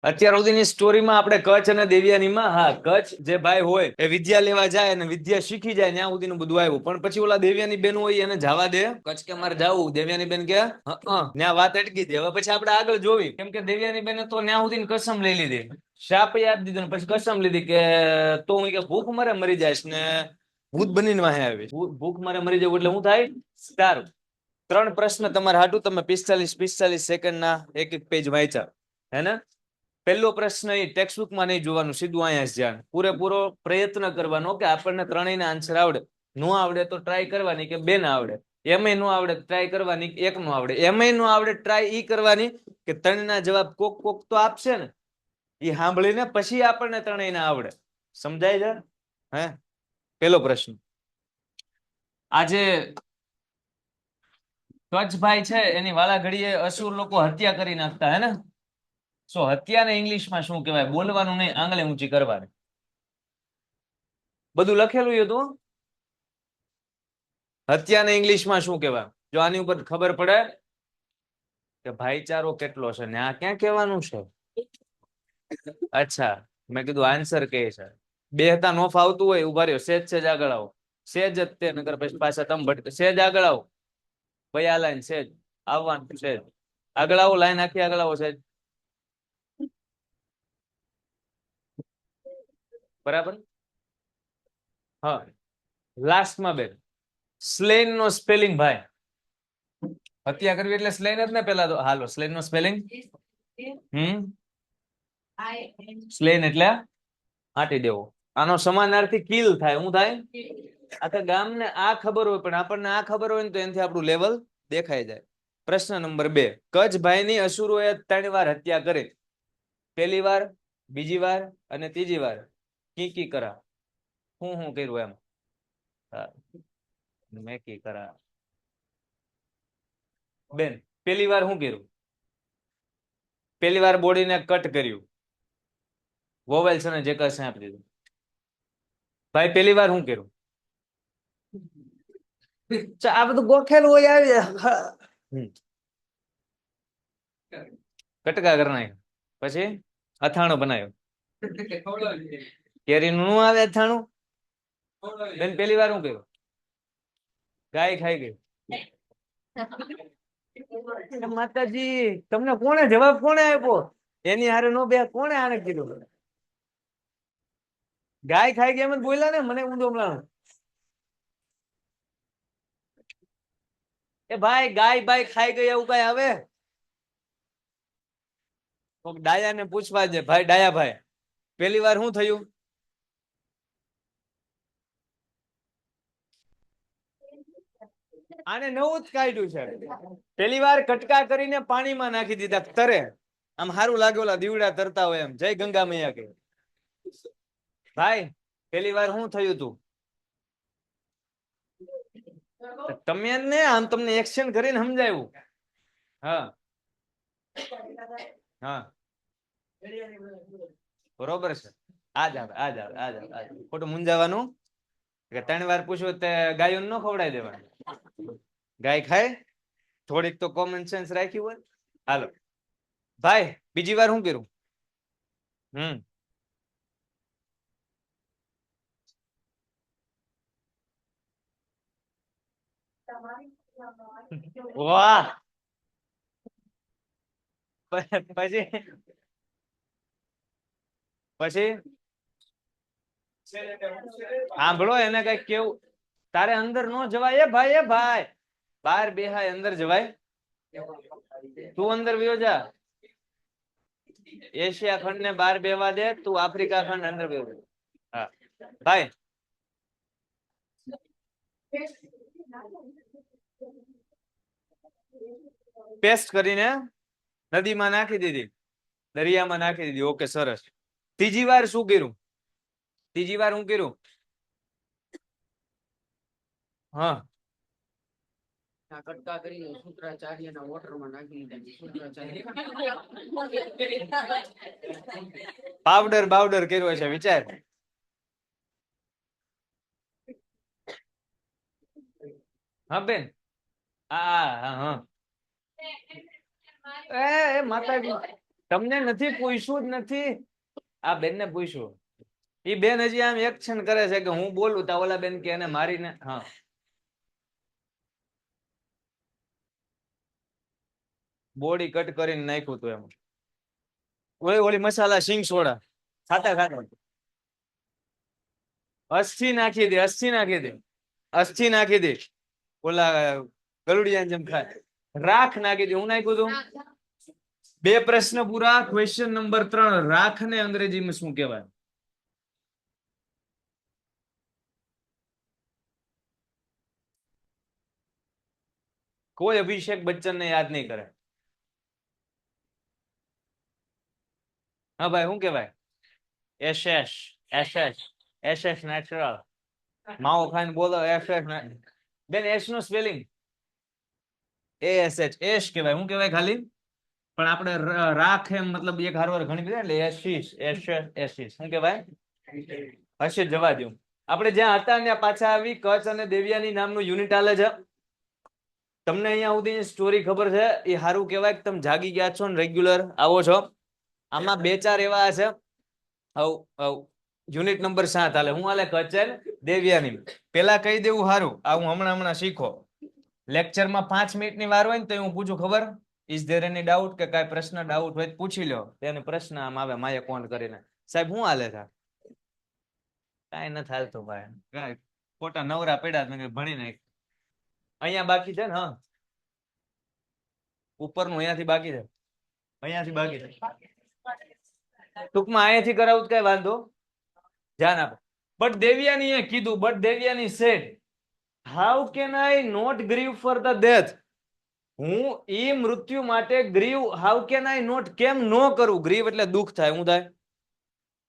અત્યાર સુધીની સ્ટોરીમાં આપણે કચ્છ અને દેવયાનીમાં, હા, કચ્છ જે ભાઈ હોય એ વિદ્યા લેવા જાય અને વિદ્યા શીખી જાય ત્યાં સુધીનું બધું આવ્યું. પણ પછી ઓલા દેવયાની બેન હોય એને જવા દે. કચ્છ કે મારે જાવું, દેવયાની બેન કે ત્યાં વાત અટકી દે. હવે પછી આપણે આગળ જોવી, કેમ કે દેવયાની બેને તો ત્યાં સુધી કસમ લઈ લીધી, શાપ યાદ દીધો, પછી કસમ લીધી કે તો હું કે ભૂખ મારે મરી જઈશ ને ભૂત બનીને વાહે આવીશ. ભૂખ મારે મરી જવું એટલે હું થાય? સારું, 3 પ્રશ્ન તમારા હાટુ. તમે 45 સેકન્ડના એક એક પેજ વાંચ્યા હે ને? પહેલો પ્રશ્ન એ ટેક્સ્ટબુકમાં નહીં જોવાનું, સીધું અહીંયા જ ધ્યાન. પૂરેપૂરો પ્રયત્ન કરવાનો કે આપણને ત્રણેયના આન્સર આવડે. નો આવડે તો ટ્રાય કરવાની કે 2 ના આવડે. એમાંય નો આવડે ટ્રાય કરવાની, 1 નો આવડે. એમાંય નો આવડે ટ્રાય ઈ કરવાની કે 3 ના જવાબ કોક કોક તો આપશે ને, એ સાંભળીને પછી આપણને ત્રણેયના આવડે. સમજાય છે? હે, પેલો પ્રશ્ન. આજે કચ્છભાઈ છે એની વાળા ઘડીએ અસુર લોકો હત્યા કરી નાખતા હે ને? સો હત્યાને ઇંગ્લિશમાં શું કહેવાય? બોલવાનું નહીં, આંગળી ઊંચી કરવાની. બધું લખેલું હતું. હત્યાને ઇંગ્લિશમાં શું કહેવાય? જો આની ઉપર ખબર પડે કે ભાઈચારો કેટલો છે ને આ ક્યાં કહેવાનું છે. અચ્છા, મેં કીધું આન્સર કે છે. બે હતા નો ફાવતું હોય, ઉભા રહ્યો, સેજ સેજ આગળ આવો. સેજ જ તે નગર પછી પાછા તમે ભટકે. સેજ આગળ આવો ભાઈ, આ લાઈન સેજ આવવાનું. સેજ આગળ આવો, લાઈન આખી આગળ આવો. સેજ બરાબર. હા, લાસ્ટમાં બેન સ્લેન નો સ્પેલિંગ. ભાઈ હત્યા કરવી એટલે સ્લેન જ ને પેલા તો. હાલો, સ્લેન નો સ્પેલિંગ. સ્લેન એટલે આટી દેવો. આનો સમાનાર્થી કિલ થાય. શું થાય? આખા ગામને આ ખબર હોય પણ આપણને આ ખબર હોય ને તો એનાથી આપણું લેવલ દેખાઈ જાય. પ્રશ્ન નંબર 2. કચ્છભાઈની અસુરોએ 3 વાર હત્યા કરી. પહેલી વાર, બીજી વાર અને ત્રીજી વાર. કી કરા. હું કર્યું એમ? મેં કી કરા. બેન પહેલી વાર શું કર્યું? પહેલી વાર બોડીને કટ કર્યું. વોવેલ્સ અને જેકસ આપી દીધું. ભાઈ પહેલી વાર શું કર્યું? આ બધું ગોખેલું હોય. આવી કટકા કરી નાખ્યો. પછી અથાણું બનાવ્યું. કેરીનું નું આવે અથાણું. બેન પહેલી વાર શું કર્યું? ગાય ખાઈ ગઈ. માતાજી, તમને કોણે જવાબ કોણે આપ્યો? એની હારે નો બે, કોણે આને કીધું? ગાય ખાઈ ગઈ એમ જ બોલ્યા ને. મને ઊંધો મળાણું. એ ભાઈ, ગાય ભાઈ ખાઈ ગઈ એવું કઈ આવે? ડાયા ને પૂછવા દે. ભાઈ ડાયા ભાઈ, પહેલી વાર શું થયું? આને નવું જ કાઢ્યું છે. પહેલી વાર કટકા કરીને પાણીમાં નાખી દીધા તરે. આમ સારું લાગે, ઓલા દીવડા તરતા હોય એમ. જય ગંગા મૈયા કે. ભાઈ પહેલી વાર શું થયું તું? તમે ને આમ તમને એક્શન કરીને સમજાયું. હા હા, બરોબર છે. આજ આવે, આજ આવે, આજ આવે, આજ. ખોટું મુંજાવાનું. 3 વાર પૂછ્યું તે ગાયો ન ખવડાવી દેવાનું. ગાય ખાય? થોડીક તો કોમન સેન્સ રાખ્યું હોય. હાલો ભાઈ, બીજી વાર શું કર્યું? વાહ. પછી પછી સાંભળો, એને કઈ કેવું. તારે અંદર નો જવાય. એ ભાઈ, એ ભાઈ, બહાર બેહાય, અંદર જવાય? તું અંદર વયો જા. એશિયા ખંડ ને બહાર બેવા દે. તું આફ્રિકા ખંડ અંદર બેવ. હા ભાઈ, પેસ્ટ કરીને નદીમાં નાખી દીધી, દરિયામાં નાખી દીધી. ઓકે, સરસ. ત્રીજી વાર શું કર્યું? ત્રીજી વાર હું કર્યું? હા, કટકા કરીને શુક્રાચાર્યના વોટરમાં નાખી દીધા. પાવડર બાવડર કર્યો છે, વિચાર. હા બેન. હા હા હા. એ માતાજી, તમને નથી પૂછ્યું જ નથી. આ બેન ને પૂછ્યું. એ બેન હજી આમ એક્શન કરે છે કે હું બોલું તો ઓલા બેન કે એને મારીને. હા, બોડી કટ કરીને નાખ્યું હતું એમ. ઓલી મસાલા સિંગ સોડા ખાતા ખાતા અસ્થિ નાખી દે, અસ્થિ નાખી દે, અસ્થિ નાખી દે. ઓલા ગલુડિયા જેમ ખાય. રાખ નાખી દે. હું નાખ્યું હતું. બે પ્રશ્ન પૂરા. Question number 3. રાખ ને અંગ્રેજીમાં શું કહેવાય? કોઈ અભિષેક બચ્ચન ને યાદ નહીં કરે. હા ભાઈ, શું કહેવાય? SS SS SS natural. માવો ખાઈને બોલો એસએસ. બેન એસ નું સ્પેલિંગ એએસએચ એસ કહેવાય. શું કહેવાય ખાલી? પણ આપણે રાખ એમ મતલબ એક હારવાર ઘણી બધા એટલે એસીસ એસએસ એસીસ. શું કહેવાય? હશે જવા દઉં. આપણે જ્યાં હતા ત્યાં પાછા આવી. કચ્છ અને દેવિયાની નામનું યુનિટ આલે છે. તમને અહીંયા સુધી સ્ટોરી ખબર છે એ સારું કહેવાય કે તમે જાગી ગયા છો ને રેગ્યુલર આવો છો. આમાં 2-4 એવા છે. યુનિટ નંબર 7 હાલે. હું હાલે? કચ્છ દેવિયાની. પેલા કહી દેવું સારું. આ હું હમણાં શીખો. લેક્ચરમાં 5 મિનિટની વાર હોય ને તો હું પૂછું ખબર? Is there any doubt? કે કાંઈ પ્રશ્ન ડાઉટ હોય પૂછી લો. તેને પ્રશ્ન આમ આવે માયે કોણ કરીને. સાહેબ શું હાલે છે? કાંઈ નથી હાલતું ભાઈ. ખોટા નવરા પડ્યા મેં ભણી નાખ. અહીંયા બાકી છે ને? હા, ઉપરનું અહીંયાથી બાકી છે. અહીંયાથી બાકી છે. ટૂંકમાં અહીંયાથી કરાવું કઈ વાંધો. ધ્યાન આપો. બટ દેવિયાની એ કીધું. But Devyani said, how can I not grieve for the death? હું ઈ મૃત્યુ માટે grieve how can I not કેમ નો કરું? ગ્રીવ એટલે દુઃખ થાય. હું થાય?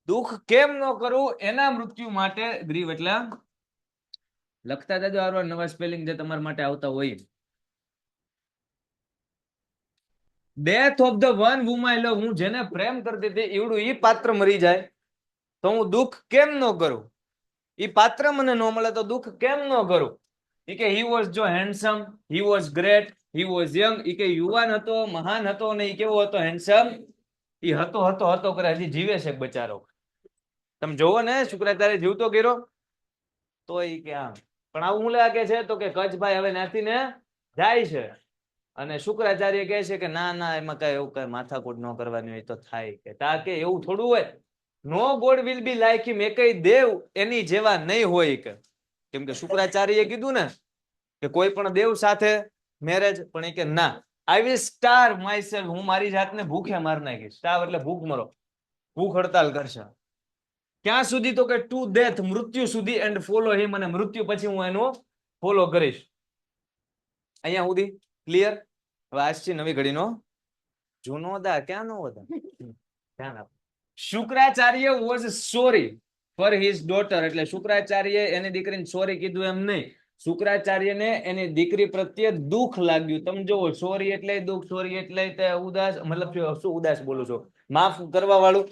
દુઃખ કેમ નો કરું એના મૃત્યુ માટે ગ્રીવ એટલે. લખતા જજો આરવાર નવા સ્પેલિંગ જે તમારા માટે આવતા હોય. Death of the one whom I love. હું જેને પ્રેમ કરતી હતી એવડું ઈ પાત્ર મરી જાય તો હું દુઃખ કેમ નો કરું? ઈ પાત્ર મને નો મળે તો દુઃખ કેમ નો કરું? ઈ કે હી વોઝ જો handsome, he was great, he was young. ઈ કે યુવાન હતો, મહાન હતો અને ઈ કેવો હતો? હેન્ડસમ. ઈ હતો કરે હજી જીવે છે બચારો. તમે જોવો ને શુક્રાચાર્ય જીવતો કર્યો તો ઈ કે આમ. પણ આવું હું લાગે છે તો કે કચ્છભાઈ હવે નાથી ને જાય છે અને શુક્રાચાર્ય કહે છે કે ના ના એમાં કઈ એવું કઈ માથાકૂટ ન કરવાની હોય તો થાય. કે તા કે એવું થોડું હોય. નો ગોડ વિલ બી લાઈક હિમ. એકઈ દેવ એની જેવા નહીં હોય. કે કેમ કે શુક્રાચાર્યએ કીધું ને કે કોઈ પણ દેવ સાથે મેરેજ. પણ એ કે ના, આઈ વિલ સ્ટાર માય. હું મારી જાતને ભૂખે માર નાખીશ. સ્ટાર એટલે ભૂખ મરો, ભૂખ હડતાલ કરશે. ક્યાં સુધી? તો કે ટુ ડેથ, મૃત્યુ સુધી. એન્ડ ફોલો હિમ. અને મૃત્યુ પછી હું એનો ફોલો કરીશ. અહીંયા સુધી ક્લિયર? હવે આજથી નવી ઘડીનો જૂનો દા ક્યાં નો હતા. ધ્યાન આપો. Shukracharya was sorry for his daughter. એટલે શુક્રાચાર્ય એની દીકરીને સોરી કીધું એમ નહીં. શુક્રાચાર્યને એની દીકરી પ્રત્યે દુઃખ લાગ્યું. તમે જોવો, સોરી એટલે દુઃખ, સોરી એટલે ઉદાસ. મતલબ શું ઉદાસ બોલું છું, માફ કરવા વાળું.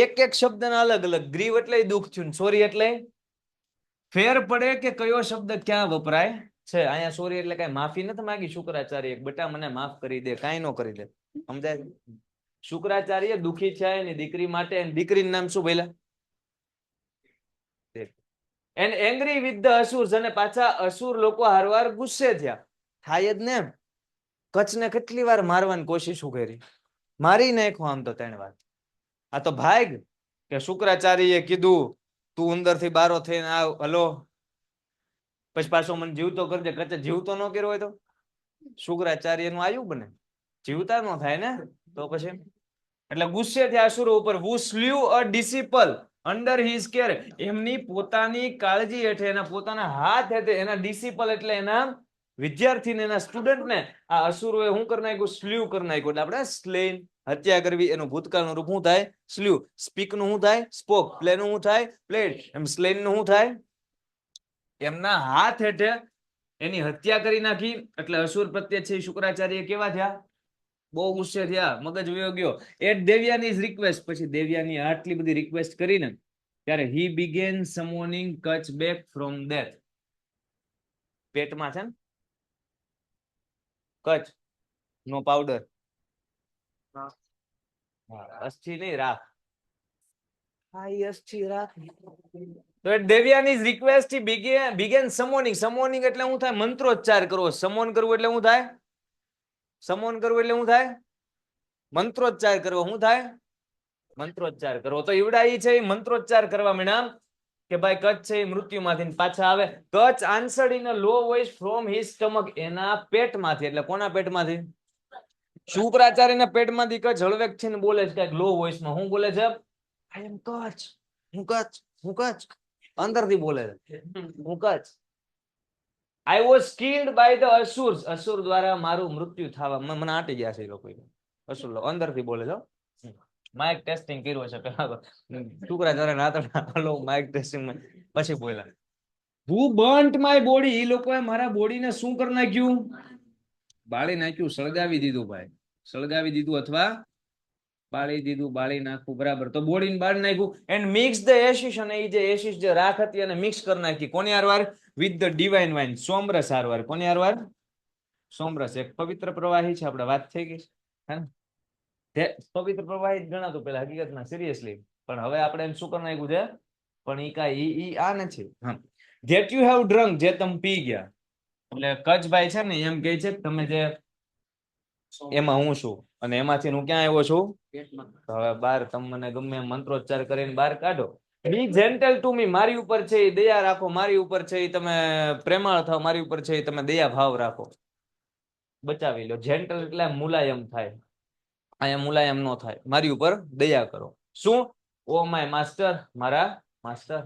એક એક શબ્દના અલગ અલગ. ગ્રીવ એટલે દુઃખ થયું, સોરી એટલે ફેર પડે કે કયો શબ્દ ક્યાં વપરાય છે. અહીંયા સોરી એટલે કઈ માફી નથી માંગી શુક્રાચાર્ય. બેટા મને માફ કરી દે, કાંઈ નો કરી દે. સમજાય? શુક્રાચાર્ય દુખી છે એની દીકરી માટે. એની દીકરીનું નામ શું બોલ્યા? And angry with the asuras. અને પાછા અસુર લોકો હારવાર ગુસ્સે થયા. થાય જ ને. કચ્છને કેટલી વાર મારવાની કોશિશ કરી, મારી નાખો આમ તો 3 વાર. આ તો ભાગ કે શુક્રાચાર્યએ કીધું તું અંદરથી બારો થઈને આવ. હલો, પછી પાછો મને જીવતો કરજે. કચ્છ જીવતો ન કર્યો હોય તો શુક્રાચાર્યનું આયુ બને? જીવતા ન થાય ને તો પછી. એટલે ગુસ્સે થયા અસુરો ઉપર. who slew a disciple under his care. એમની પોતાની કાળજી હેઠે, એના પોતાના હાથ હેઠે એના ડિસિપલ એટલે એના વિદ્યાર્થીને, એના સ્ટુડન્ટને આ અસુરોએ શું કરી નાખ્યું? સ્લ્યુ કરી નાખ્યું. એટલે આપણે સ્લેન, હત્યા કરવી, એનું ભૂતકાળનું રૂપ શું થાય? સ્લ્યુ. સ્પીક નું શું થાય? સ્પોક. પ્લે નું શું થાય? પ્લેડ. એમ સ્લેન નું શું થાય? એમના હાથ હેઠે એની હત્યા કરી નાખી. એટલે અસુર પ્રત્યે છે શુક્રાચાર્ય કેવા થયા? બહુ ગુસ્સે થયા, મગજ વયો ગયો. At Devyani request. પછી દેવ્યાની આટલી બધી રિક્વેસ્ટ કરીને ત્યારે he began summoning Kach back from death. પેટમાં છે ને કચ્છ નો પાવડર, અસ્થિ નહીં, રાખ. હા, એ અસ્થિ રાખ. તો દેવ્યાની રિક્વેસ્ટ બિગેન સમોનિંગ. સમોનિંગ એટલે શું થાય? મંત્રોચ્ચાર કરવો. સમોન કરવું એટલે શું થાય? સમોન કરવું એટલે શું થાય? મંત્રોચ્ચાર કરવો. શું થાય? મંત્રોચ્ચાર કરવો. તો ઈવડા ઈ છે એ મંત્રોચ્ચાર કરવા માંડ્યા કે ભાઈ કચ્છ છે એ મૃત્યુમાંથી પાછા આવે. Kacha answered in a low voice from his stomach. એના પેટમાંથી. એટલે કોના પેટમાંથી? શુક્રાચાર્યના પેટમાંથી કચ્છ હળવેક છે ને બોલે છે લો વોઇસમાં. શું બોલે છે? આઈ એમ કચ્છ. હું કચ્છ. હું કચ્છ. અંદરથી બોલે છે હું Kach. I was killed by the asuras. અસુર દ્વારા મારું મૃત્યુ થવા મને આટી ગયા છે એ લોકો. અસુર અંદરથી બોલે છે. માઇક ટેસ્ટિંગ કર્યું છે પેલા શુક્રાચાર્ય ના માઇક ટેસ્ટિંગ પછી બોલ્યા. હુ બર્ન્ટ માય બોડી. એ લોકોએ મારા બોડીને શું કરી નાખ્યું? બાળી નાખ્યું, સળગાવી દીધું ભાઈ. સળગાવી દીધું અથવા બાળી દીધું, બાળી નાખવું. બરાબર. તો બોડીને બાળી નાખ્યું. And mix the ashes. અને એ જે એશિશ જે રાખ હતી એને મિક્સ કરી નાખી. કોની હારવાર? With the divine wine. સોમરસ હારવાર. કોની હારવાર? સોમરસ. એક પવિત્ર પ્રવાહી છે. આપણે વાત થઈ ગઈ હે ને? પવિત્ર પ્રવાહી જ ગણાતું પેલા હકીકતમાં, સિરિયસલી. પણ હવે આપણે એમ શું કરી નાખ્યું છે? પણ ઈ કાંઈ ઈ આ નથી. હા, ધેટ યુ હેવ ડ્રંક. જે તમે પી ગયા. એટલે કચ્છભાઈ છે ને એમ કહે છે કે તમે જે એમાં હું છું અને એમાંથી હું ક્યાં આવ્યો છું? હવે બાર તમને ગમે મંત્રોચ્ચાર કરીને બહાર કાઢો. બી જેન્ટલ ટુ મી. મારી ઉપર છે એ દયા રાખો. મારી ઉપર છે એ તમે પ્રેમાળ થાવ. મારી ઉપર છે એ તમે દયા ભાવ રાખો. બચાવી લો. જેન્ટલ એટલે મુલાયમ થાય. અહીંયા મુલાયમ નો થાય. મારી ઉપર દયા કરો. શું? Oh my master. મારા માસ્ટર.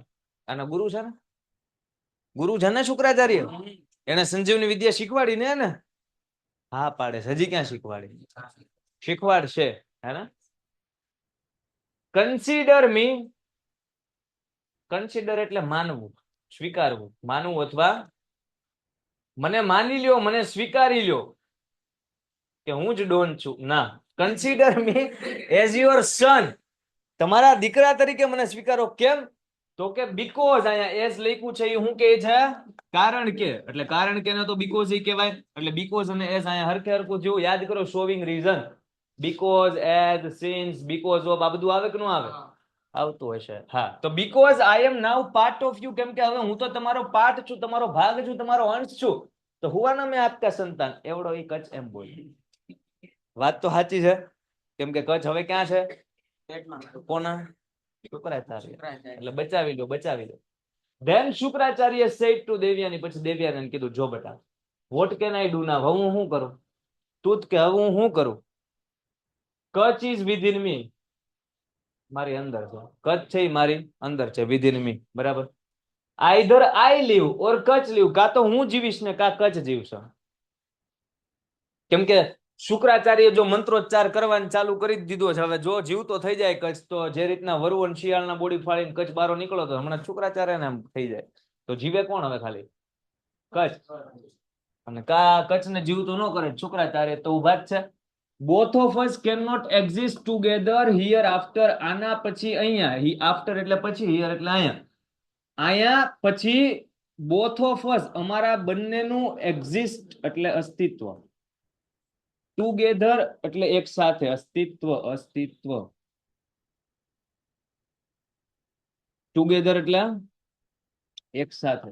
આના ગુરુ છે ને? ગુરુ છે ને શુક્રાચાર્ય? એને સંજીવની વિદ્યા શીખવાડી ને? હા પાડે છે. હજી ક્યાં શીખવાડી? શીખવાડશે હે ને? કન્સિડર મી. કન્સિડર એટલે માનવું, સ્વીકારવું. માનવું અથવા મને માની લ્યો, મને સ્વીકારી લ્યો કે હું જ ડોન છું. ના, consider me as your son. તમારા દીકરા તરીકે મને સ્વીકારો. કેમ? તો કે બીકોઝ અહીંયા એઝ લખ્યું છે એ હું કે છે? કારણ કે. એટલે કારણ કે તો બીકોઝ એ કહેવાય. એટલે બીકોઝ અને એઝ અહીંયા હરખે હરખું જેવું યાદ કરો. Showing reason. Because, as, since, because of. આ બધું આવે કે ન આવે? આવતું હશે. હા, તો because I am now part of you. કેમ કે હવે હું તો તમારો પાર્ટ છું, તમારો ભાગ છું, તમારો અંશ છું. તો હુઆના મેં આપકા સંતાન. એવડો એ કચ્છ એમ બોલી. વાત તો સાચી છે. કેમ કે કચ્છ હવે ક્યાં છે? કોના? શુક્રાચાર્ય. એટલે બચાવી લો, બચાવી લો. Then Shukracharya said to Devyani. પછી દેવયાની કીધું જો બેટા, what can I do now. હવે હું શું કરું? તું કે હવે હું શું કરું? કચ્છ ઇઝ વિધિન મી. મારી અંદર છે. કચ્છ છે મારી અંદર છે. વિધિન મી. બરાબર. Either I live or Kutch leave. કાં તો હું જીવીશ ને કાં કચ્છ જીવશે. કેમ કે શુક્રાચાર્ય જો મંત્રોચ્ચાર કરવાનું ચાલુ કરી દીધો છે. હવે જો જીવતો થઈ જાય કચ્છ, તો જે રીતના વરુવન શિયાળના બોડી ફાડીને કચ્છ બારો નીકળો તો હમણાં શુક્રાચાર્ય ને થઈ જાય. તો જીવે કોણ હવે? ખાલી કચ્છ. અને કચ્છને જીવતું ન કરે શુક્રાચાર્ય તો ઉભા જ છે. Both of us can not exist together hereafter. આના પછી અહીંયા. આફ્ટર એટલે પછી, હિયર એટલે અહીંયા. અહીંયા પછી બોથ ઓફ અસ અમારા બંનેનું એક્ઝિસ્ટ એટલે અસ્તિત્વ. ટુગેધર એટલે એક સાથે. અસ્તિત્વ, અસ્તિત્વ. ટુગેધર એટલે એક સાથે.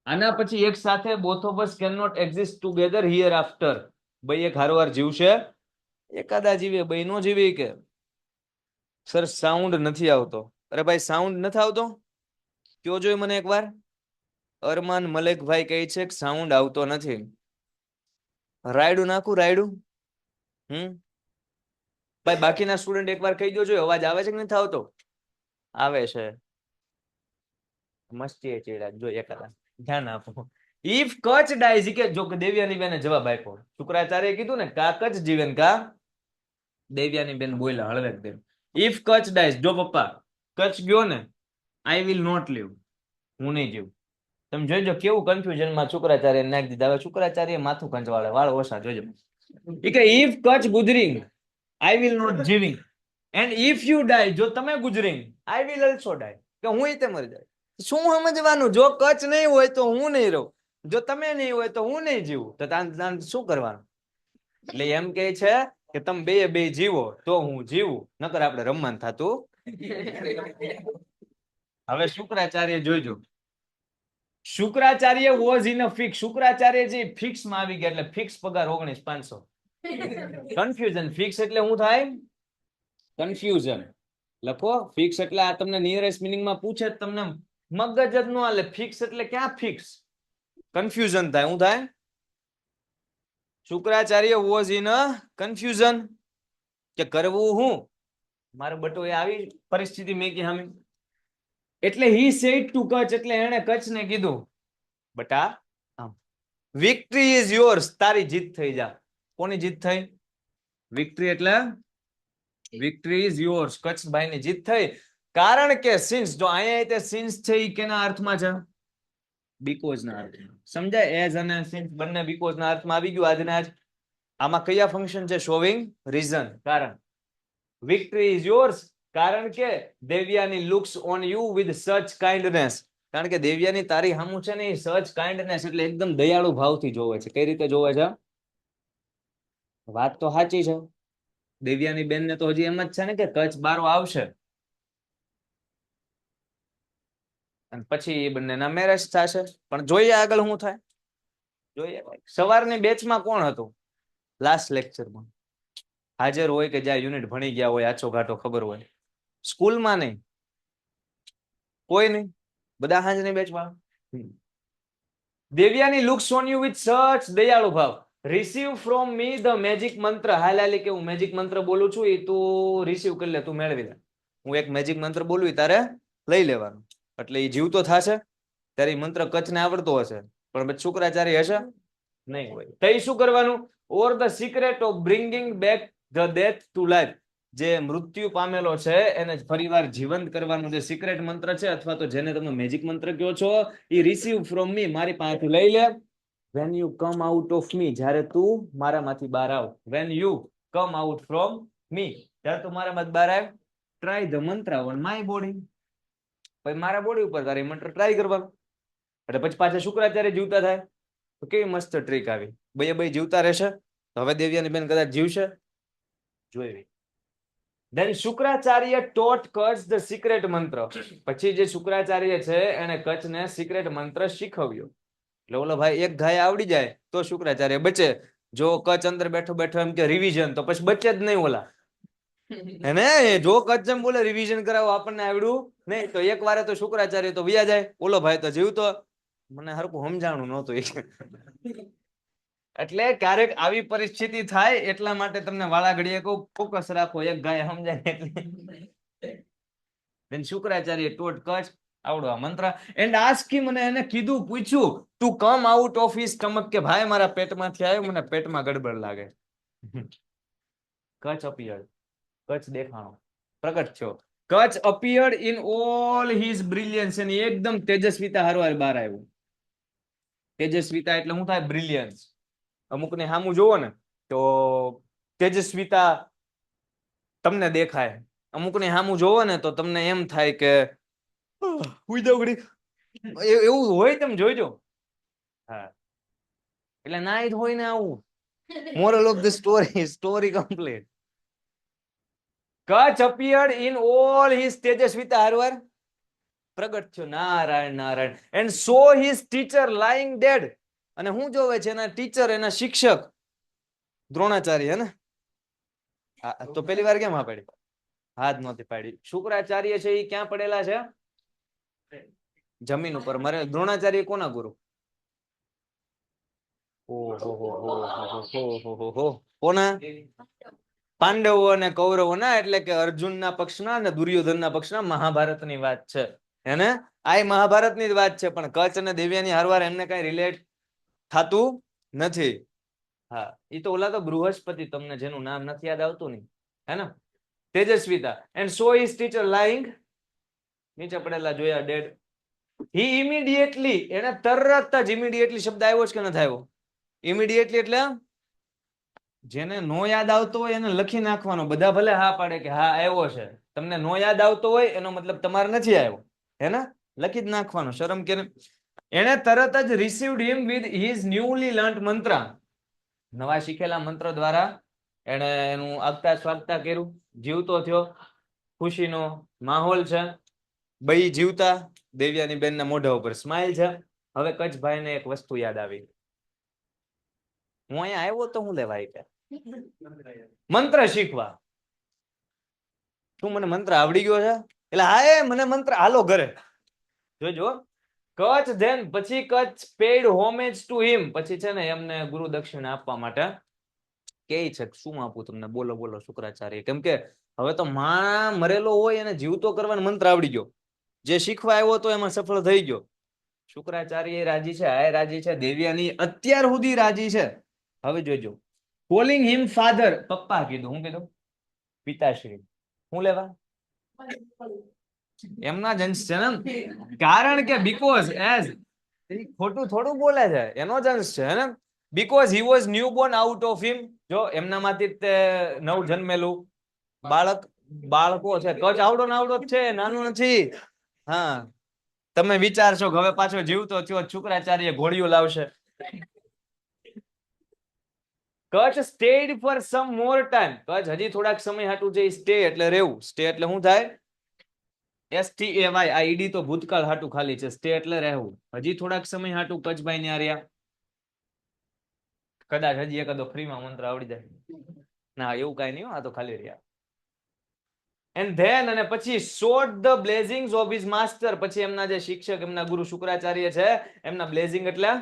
આના પછી એક સાથે both of us can not exist together hereafter. ભાઈ એક હારવાર જીવશે. એકાદા જીવે, ભાઈ નો જીવે કે સર સાઉન્ડ નથી આવતો. અરે ભાઈ સાઉન્ડ નથી આવતો? કયો જોઈ મને એકવાર. અરમાન મલેકભાઈ કહે છે કે સાઉન્ડ આવતો નથી. રાયડું નાખું? રાયડું? ભાઈ બાકીના સ્ટુડન્ટ એકવાર કહી દો. અવાજ આવે છે કે નથી આવતો? આવે છે. મસ્તી ચેડા જો એકાદા ધ્યાન આપો. ઇફ કચ્છ ડાઈઝ કે જો દેવ્યાની બેને જવાબ આપ્યો. શુક્રાચાર્ય કીધું ને કા કચ્છ જીવન કા. દેવ્યાની બેન બોલ્યા હળવેક બેન. If Kutch dyes. જો પપ્પા કચ્છ ગયો ને, આઈ વિલ નોટ લીવ. હું નહીં જીવું. તમે જોઈજો કેવું કન્ફ્યુઝનમાં શુક્રાચાર્ય નાખી દીધા. હવે શુક્રાચાર્ય માથું કંચવાળે, વાળ ઓછા. જોજો. ઇફ કચ્છ ગુજરિંગ આઈ વિલ નોટ જીવિંગ. And if you die. જો તમે ગુજરિંગ આઈ વિલ ઓલ્સો ડાય. કે હું તે મરી જાય. શું સમજવાનું? જો કચ્છ નહીં હોય તો હું નહીં રહું. જો તમે નહીં હોય તો હું નહીં જીવું. તો શું કરવાનું? એટલે એમ કે છે કે તમે બે જીવો તો હું જીવું, નકર આપણે રમવાનું થતું. હવે શુક્રાચાર્ય જોઈજો. Shukracharya was in a fix. Shukracharya જે ફિક્સ માં આવી ગયા એટલે ફિક્સ પગાર 19,500. કન્ફ્યુઝન. ફિક્સ એટલે શું થાય? કન્ફ્યુઝન. લખો ફિક્સ એટલે આ તમને નિયરેસ્ટ મિનિંગ માં પૂછે તમને મગજ જ ન હાલે. ફિક્સ એટલે ક્યાં ફિક્સ? કન્ફ્યુઝન થાય. શું થાય? Shukracharya was in a confusion કે કરવું હું. મારે બટો એ આવી પરિસ્થિતિ મેં કી હામી. એટલે હી સેડ ટુ કચ્છ, એટલે એને કચ્છને કીધું બટા વિક્ટરી ઇઝ યોર્સ, તારી જીત થઈ જા. કોની જીત થઈ? વિક્ટરી એટલે વિક્ટરી ઇઝ યોર્સ, કચ્છભાઈની જીત થઈ. કારણ કે સિન્સ, જો અહીંયા તે સિન્સ છે એ કેના અર્થમાં છે? બીકોઝ ના અર્થમાં. સમજાય? એઝ અને સિન્સ બંને બીકોઝ ના અર્થમાં આવી ગયું આજને આજ. આમાં કયા ફંક્શન છે? શોવિંગ રીઝન, કારણ. વિક્ટરી ઇઝ યોર્સ કારણ કે Devyani looks on you with such kindness. કારણ કે દેવ્યાની તારી હામું છે ને એ સચ કાઇન્ડનેસ એટલે એકદમ દયાળુ ભાવથી જોવે છે. કઈ રીતે જોવે છે? વાત તો સાચી છે. દેવ્યાની બેન ને તો હજી એમ જ છે ને કે કચ્છ બારો આવશે અને પછી એ બંનેના મેરેજ થશે. પણ જોઈએ આગળ શું થાય. જોઈએ. સવારની બેચમાં કોણ હતું લાસ્ટ લેક્ચરમાં? હાજર હોય કે જ્યાં યુનિટ ભણી ગયા હોય, આછો ઘાટો ખબર હોય? સ્કૂલમાં નહીં, કોઈ નહીં, બધા હાજરની બેચમાં. Devyani looks on you with such દયાળુ ભાવ. Receive from me the magic mantra. હાલ કે હું મેજિક મંત્ર બોલું છું એ તું રિસીવ કરી લે, તું મેળવી લે. હું એક મેજિક મંત્ર બોલું એ તારે લઈ લેવાનું. એટલે એ જીવતો થશે ત્યારે મંત્ર કચ્છને આવડતો હશે પણ પછી શુક્રાચાર્ય હશે નહીં હોય. તઈ શું કરવાનું? Or the secret of bringing back the death to life. જે મૃત્યુ પામેલો છે એને ફરીવાર જીવંત કરવાનો જે સિક્રેટ મંત્ર છે, અથવા તો જેને તમે મેજિક મંત્ર કહો છો, એ રિસીવ ફ્રોમ મી, મારી પાસેથી લઈ લે. When you come out of me, જ્યારે તું મારામાંથી બહાર આવ. When you come out from me, ત્યારે તું મારામાંથી બહાર આવ. Try the mantra on my body. પછી મારા બોડી ઉપર તારે મંત્ર ટ્રાય કરવાનો. એટલે પછી પાછા શુક્રાચાર્ય જીવતા થાય. તો કેવી મસ્ત ટ્રીક આવી. બે જીવતા રહેશે. તો હવે દેવ્યાની બેન કદાચ જીવશે. જોઈ. Then Shukracharya taught Kutch the secret મંત્ર. પછી જે શુક્રાચાર્ય છે એને કચ્છને સિક્રેટ મંત્ર શીખવ્યો. એટલે ઓલો ભાઈ એક ગાય આવડી જાય તો શુક્રાચાર્ય બચે. જો કચ્છ અંદર બેઠો બેઠો એમ કે રિવિઝન, તો પછી બચે જ નહીં ઓલા. એને જો કચ્છ એમ બોલે રિવિઝન કરાવો આપણને આવડ્યું નહીં, તો એક વારે તો શુક્રાચાર્ય તો વ્યા જાય. ઓલો ભાઈ તો જીવતો. મને હરખું સમજાણું નહોતું. એટલે ક્યારેક આવી પરિસ્થિતિ થાય એટલા માટે તમને વાળા ઘડીએ કહું ફોકસ રાખો. એક ગાય સમજાય એટલે શુક્રાચાર્ય ટોટ કચ્છ આવડો આ મંત્ર. એન્ડ આસ્કી, મને એને કીધું, પૂછ્યું, to come out of his stomach, કે ભાઈ મારા પેટમાંથી આવ્યો, મને પેટમાં ગડબડ લાગે. કચ્છ અપિયર્ડ, કચ્છ દેખાણો, પ્રગટ થયો. Kach appeared in all his brilliance, એની એકદમ તેજસ્વીતા હારવાર બહાર આવ્યું. તેજસ્વીતા એટલે શું થાય? બ્રિલિયન્સ. અમુકને સામું જોવો ને તો તેજસ્વીતા તમને દેખાય. અમુકને સામું જોવો ને તો તમને એમ થાય કે એવું હોય. તમે જોઈજો. હા, એટલે ના જ હોય ને આવું. Moral of the story complete. Kach appeared in all his તેજસ્વીતા હારવાર પ્રગટ થયો. Narayan Narayan. And saw his teacher lying dead. અને હું જોવે છે એના ટીચર, એના શિક્ષક દ્રોણાચાર્ય ને. તો પેલી વાર કેમ હા પાડી? હાથ નહોતી પાડી. શુક્રાચાર્ય છે એ ક્યાં પડેલા છે? જમીન ઉપર. મારે દ્રોણાચાર્ય કોના ગુરુ? કોના? પાંડવો અને કૌરવો ના. એટલે કે અર્જુનના પક્ષના અને દુર્યોધનના પક્ષના મહાભારતની વાત છે. એને આ મહાભારતની જ વાત છે. પણ કચ્છ અને દેવ્યાની હારવાર એમને કઈ રિલેટ થતું નથી. હા, એ તો ઓલા તો બૃહસ્પતિ, તમને જેનું નામ નથી યાદ આવતું ને, હે ને? તેજસ્વીતા. And saw his teacher lying, નીચે પડેલા જોયા, ડેડ. હી ઇમિડિયેટલી, એને તરત જ, ઇમિડિયેટલી શબ્દ આવ્યો છે કે નથી આવ્યો? ઇમિડિયેટલી એટલે જેને નો યાદ આવતો હોય એને લખી નાખવાનો. બધા ભલે હા પાડે કે હા આવ્યો છે, તમને નો યાદ આવતો હોય એનો મતલબ તમારે નથી આવ્યો, હે ને? લખી જ નાખવાનો. શરમ કે એને તરત જ received him with his newly learnt મંત્ર. નવા શીખેલા મંત્ર દ્વારા એને એનું આગતા સ્વાગતા કર્યું, જીવતો થયો, ખુશીનો માહોલ છે, બઈ જીવતા, દેવ્યાની બેનના મોઢા ઉપર સ્માઈલ છે. હવે કચ્છભાઈને એક વસ્તુ યાદ આવી, હું અહીંયા આવ્યો તો હું લેવા કે મંત્ર શીખવા. શું મને મંત્ર આવડી ગયો છે? એટલે હા એ મને મંત્ર, હાલો ઘરે. જોજો, કચ્છ ધેન પછી કચ્છ પેડ હોમેજ ટુ હિમ, પછી છે ને એમને ગુરુ દક્ષિણા આપવા માટે કે છે શું આપું તમને, બોલો બોલો શુક્રાચાર્ય. કેમ કે હવે તો માં મરેલો હોય અને જીવતો કરવાનો મંત્ર આવડી ગયો, જે શીખવા આવ્યો તો એમાં સફળ થઈ ગયો. શુક્રાચાર્ય રાજી છે, આય રાજી છે, દેવ્યાની અત્યાર સુધી રાજી છે. હવે જોજો, કોલિંગ હિમ ફાધર, પપ્પા કીધું. હું કીધું? પિતાશ્રી. હું લેવા? એમના જ અંશ છે ને, કારણ કે બીકોઝ એઝ, ખોટું થોડું બોલે છે, એનો જ અંશ છે ને. Because he was new Born out of him, જો એમનામાંથી તે નવ જન્મેલું બાળકો છે. કચ્છ આવડો ને આવડો જ છે, નાનું નથી. હા, તમે વિચારશો કે હવે પાછો જીવતો થયો શુક્રાચાર્ય ઘોડિયું લાવશે. Kutch stayed for some more time, Kutch હજી થોડાક સમય હાટું છે. સ્ટે એટલે રહેવું, સ્ટે એટલે શું થાય? STAY. આ ઈડી તો ભૂતકાળ હાટું ખાલી છે, સ્ટે એટલે રહેવું. હજી થોડાક સમય હાટું કચ્છભાઈ ને રહ્યા. કદાચ હજી એકાદો ફ્રીમાં મંત્ર આવડી જાય. ના, એવું કઈ નહીં, આ તો ખાલી રહ્યા. એન્ડ ધેન, અને પછી sought the blessings of his master, પછી એમના જે શિક્ષક, એમના ગુરુ શુક્રાચાર્ય છે, એમના બ્લેઝિંગ એટલે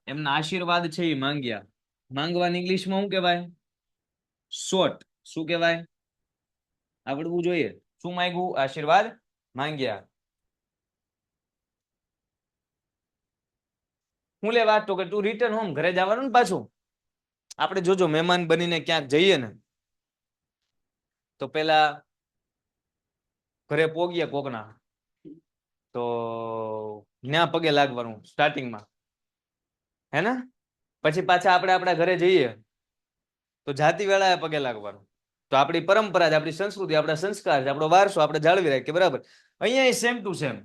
એમના આશીર્વાદ છે એ માંગ્યા. માંગવાની ઇંગ્લિશમાં શું કહેવાય? શોટ. શું કહેવાય? આવડવું જોઈએ. શું માંગ્યું? આશીર્વાદ માંગ્યા. હું લેવા? તો કે તું રિટર્ન હોમ, ઘરે જવાનું ને પાછું. આપણે જોજો, મહેમાન બનીને ક્યાંક જઈએ ને તો પેલા ઘરે પોગીએ કોકના, તો ન્યા પગે લાગવાનું સ્ટાર્ટિંગમાં, હે ને? પછી પાછા આપણે આપણા ઘરે જઈએ તો જાતિ વેળાએ પગે લાગવાનું. તો આપણી પરંપરા છે, આપણી સંસ્કૃતિ, આપણા સંસ્કાર છે, આપણો વારસો આપણે જાળવી રાખીએ. બરાબર. અહીંયા સેમ ટુ સેમ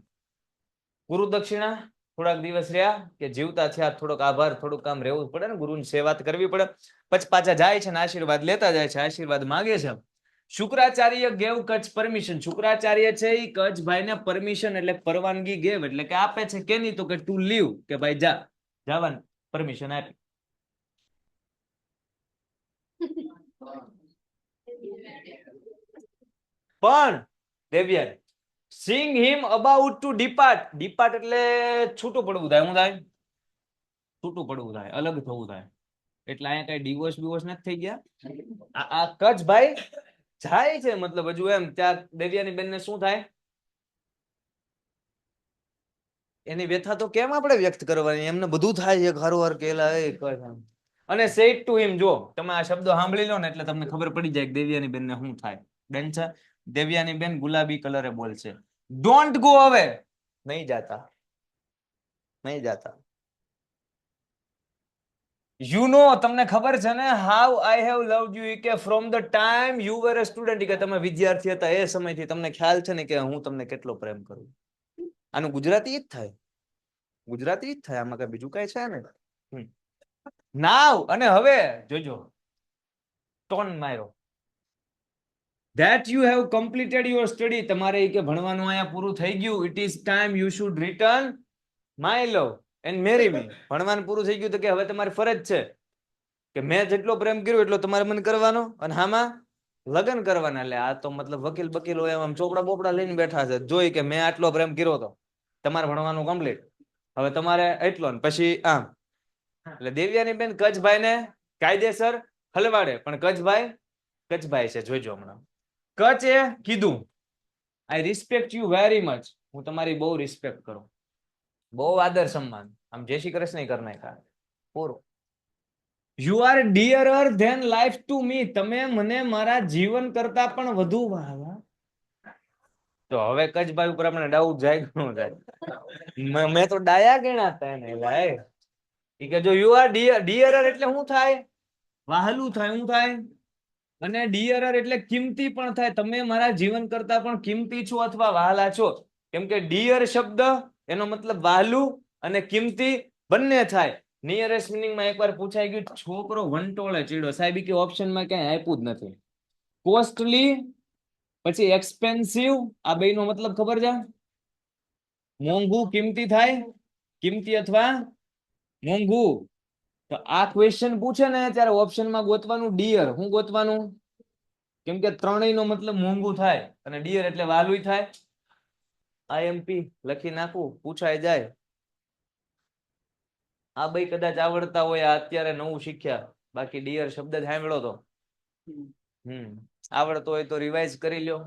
ગુરુ દક્ષિણા થોડાક દિવસ રહ્યા કે જીવતા થયા, થોડોક આભાર, થોડુંક કામ રહેવું પડે ને, ગુરુની સેવા કરવી પડે. પછી પાછા જાય છે ને આશીર્વાદ લેતા જાય છે, આશીર્વાદ માગે છે. Shukracharya gave Kach permission. શુક્રાચાર્ય છે એ કચ્છભાઈને પરમિશન એટલે પરવાનગી ગેવ એટલે કે આપે છે. કેની? તો કે ટુ લીવ, કે ભાઈ જા, જવાની પરમિશન આપી. પણ દેવ્યા સિંગ હિમ અબાઉટ ટુ ડિપાર્ટ. ડિપાર્ટ એટલે છૂટું પડવું થાય. શું થાય? છૂટું પડવું થાય, અલગ થવું થાય. એટલે અહીંયા કઈ ડિવોર્સ બિવોર્સ નથી થઈ ગયા. આ કચ્છભાઈ જાય છે, મતલબ હજુ એમ ત્યાં દેવ્યાની બેનને શું થાય એની વ્યથા તો કેમ આપણે વ્યક્ત કરવાની? એમને બધું થાય છે ઘરવાર કેલા એ કચ્છ. અને સેડ ટુ હિમ, જો તમે આ શબ્દો સાંભળી લો ને એટલે તમને ખબર પડી જાય કે દેવ્યાની બેનને શું થાય. બેન છે, દેવ્યાની બેન ગુલાબી કલરે બોલશે, ડોન્ટ ગો અવે. નહીં જાતા, નહીં જાતા. યુ નો, તમને ખબર છે ને, how I have loved you, કે from the time you were a student, કે તમે વિદ્યાર્થી હતા એ સમયથી તમને ખ્યાલ છે ને કે હું તમને કેટલો પ્રેમ કરું. આનું ગુજરાતી જ થાય, ગુજરાતી જ થાય, આમાં કઈ બીજું કઈ છે ને. નાવ, અને હવે જોજો ટોન માર્યો. That you have completed your study, તમારે કે ભણવાનું અહીંયા પૂરું થઈ ગયું. It is time you should return my love and marry me. ભણવાનું પૂરું થઈ ગયું તો કે હવે તમારી ફરજ છે કે મેં જેટલો પ્રેમ કર્યો એટલો તમારે મને કરવાનો, અને આમાં લગ્ન કરવાના. એટલે આ તો મતલબ વકીલ બકીલ હોય આમ ચોપડા બોપડા લઈને બેઠા છે, જોઈ કે મેં આટલો પ્રેમ કર્યો તો તમારે ભણવાનું કમ્પ્લીટ, હવે તમારે એટલો ને પછી આમ. એટલે દેવ્યાની બેન કચ્છભાઈ ને કાયદેસર હલવાડે, પણ કચ્છભાઈ છે, જોઈજો હમણાં. કચ્છે કીધું આઈ રિસ્પેક્ટ યુ વેરી મચ, હું તમારી બહુ રિસ્પેક્ટ કરું, બહુ આદર સન્માન, આમ જય શ્રી કૃષ્ણ કરી નાખ્યા પૂરું. You are dearer than life to me, તમે મને મારા જીવન કરતા પણ વધુ વહાલા. તો હવે કચ્છભાઈ ઉપર આપણે ડાઉટ જાય કે ન જાય? મેં તો ડાયા ગણ્યા હતા એને. ભાઈ કે જો યુ આર ડિયરર એટલે શું થાય? વહાલું થાય. શું થાય? અને ડિયરર એટલે કિંમતી પણ થાય. તમે મારા જીવન કરતા પણ કિંમતી છો અથવા વહાલા છો. કેમ કે ડિયર શબ્દ એનો મતલબ વહાલું અને કિંમતી બંને થાય. નિયરેસ્ટ મિનિંગ માં એકવાર પૂછાઈ ગયું, છોકરો વંટોળે ચીડો. સાહેબ કે ઓપ્શન માં ક્યાંય આપ્યું જ નથી. કોસ્ટલી પછી એક્સપેન્સિવ, આ બે નો મતલબ ખબર છે? મોંઘું કિંમતી થાય, કિંમતી અથવા મોંઘું. તો આ ક્વેશ્ચન પૂછે ને ત્યારે ઓપ્શનમાં ગોતવાનું ડિયર. શું ગોતવાનું? કેમ કે ત્રણેય નો મતલબ મોંઘું થાય અને ડિયર એટલે વાલું થાય. આઈએમપી લખી નાખું, પૂછાઈ જાય. આ બે કદાચ આવડતા હોય, આ અત્યારે નવું શીખ્યા. બાકી ડિયર શબ્દ જ સાંભળ્યો તો. આવડતો હોય તો રિવાઇઝ કરી લ્યો.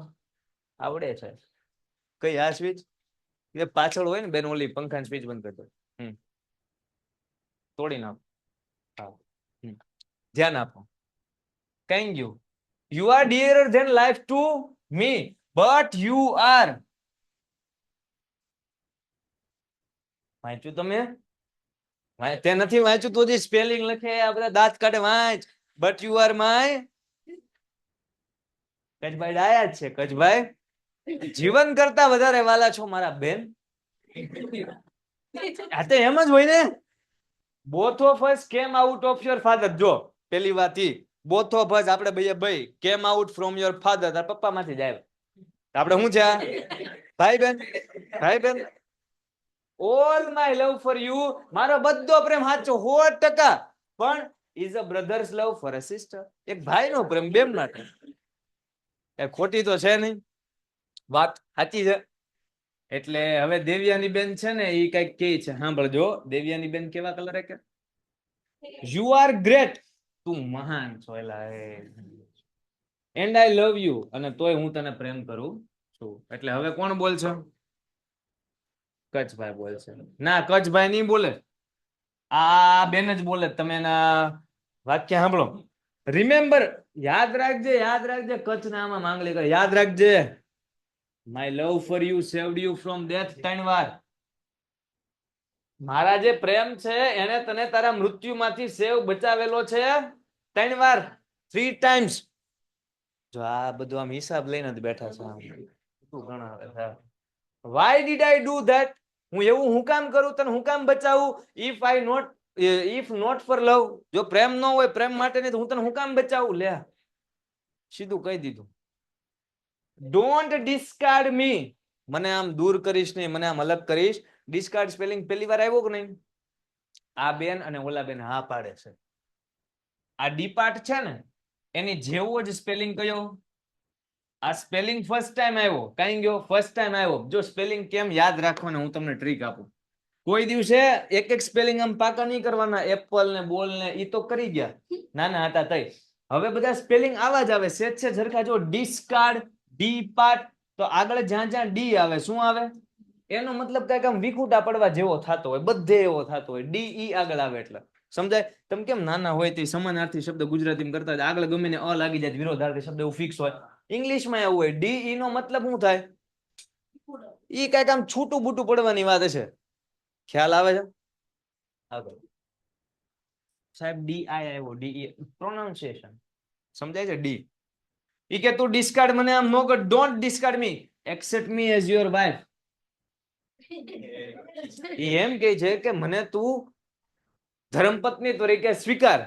આવડે છે કઈ આ સ્વિચ એ પાછળ હોય ને બેન, ઓલી પંખાની સ્વિચ બંધ કરી દો. તોડી નાખો. ધ્યાન આપો. Thank you. You are dearer than life to me, but you are. વાંચ્યું તમે? તે નથી વાંચ્યું તો જે સ્પેલિંગ લખે આ બધા દાંત કાઢે વાંચ. But you are my. કચભાઈ ડાયા જ છે. કચભાઈ જીવન કરતા વધારે વાલા છો મારા બેન. આ તો એમ જ હોય ને. Both of us came out of your father. જો પેલી વાત ઈ, both of us આપણે ભાઈ came out from your father. તાર પપ્પા માંથી જાય. આપણે શું છે? ભાઈ બેન. ભાઈ બેન. All my love for you, મારો બધો પ્રેમ સાચો 100%, પણ is a brother's love for a sister. એક ભાઈનો પ્રેમ બેન માટે. એ ખોટી તો છે નહીં, વાત સાચી છે. એટલે હવે દેવ્યાની બેન છે ને એ કઈક કે છે, સાંભળજો. દેવ્યાની બેન કેવા કલરે કે યુ આર ગ્રેટ, તું મહાન છો એલા, એન્ડ આઈ લવ યુ, અને તોય હું તને પ્રેમ કરું છું. એટલે હવે કોણ બોલશે? કચ્છભાઈ બોલશે. ના, કચ્છભાઈ નહીં બોલે, આ બેન જ બોલે. તમે એના વાક્ય સાંભળો. રિમેમ્બર, યાદ રાખજે, યાદ રાખજે. કચ્છ ના આમાં માંગલી કરે, યાદ રાખજે. My love for you saved you from death. 3 વાર. મારા જે પ્રેમ છે એને તને તારા મૃત્યુમાંથી સેવ બચાવેલો છે. 3 વાર, 3 times. જો આ બધું આમ હિસાબ લઈને જ બેઠા છે. Why did I do that? હું એવું હું કામ કરું, તને હું કામ બચાવું? If not for love, જો પ્રેમ ન હોય, પ્રેમ માટે નહીં, તો હું તને હું કામ બચાવું? લે, સીધું કહી દીધું. Don't discard me, મને આમ દૂર કરીશ નહીં, મને આમ અલગ કરીશ. ડિસ્કાર્ડ સ્પેલિંગ પહેલી વાર આવ્યો કે નહીં? આ બેન અને ઓલા બેન હા પાડે છે. આ ડીપાર્ટ છે ને એની જેવો જ સ્પેલિંગ કયો? આ સ્પેલિંગ ફર્સ્ટ ટાઈમ આવ્યો. કઈ ગયો? ફર્સ્ટ ટાઈમ આવ્યો. જો સ્પેલિંગ કેમ યાદ રાખવાને હું તમને ટ્રીક આપું. કોઈ દિવસે એક સ્પેલિંગ આમ પાકા નહીં કરવાના. એપલ ને બોલ ને ઈ તો કરી ગયા નાના હતા તઈ. હવે બધા સ્પેલિંગ આવા જ આવે, સેજ છે ઝરખા. જો ડિસ્કાર્ડ, ડીપાર્ટ, તો આગળ જ્યાં જ્યાં ડી આવે શું આવે? એનો મતલબ કઈક આમ વિખૂટા પડવા જેવો થતો હોય, બધે એવો થતો હોય. ડી ઈ આગળ આવે એટલે સમજાય. તમે કેમ નાના હોય તે સમાનાર્થી શબ્દ ગુજરાતીમાં કરતા આગળ ગમે ને અ લાગી જાય, વિરોધાર્થી શબ્દ એવું ફિક્સ હોય. ઇંગ્લિશમાં એવું હોય. ડી ઈ નો મતલબ શું થાય? ઈ કઈક આમ છૂટું બૂટું પડવાની વાત છે. ખ્યાલ આવે છે? આગળ સાહેબ ડી આઈ આવ્યો. ડી ઈ પ્રોનાઉન્સિએશન સમજાય છે? ડી ઈ કે તું ડિસ્કાર્ડ મને આમ નો કર. Don't discard me, accept me as your wife. એમ કે છે કે મને તું ધર્મપત્ની તરીકે સ્વીકાર.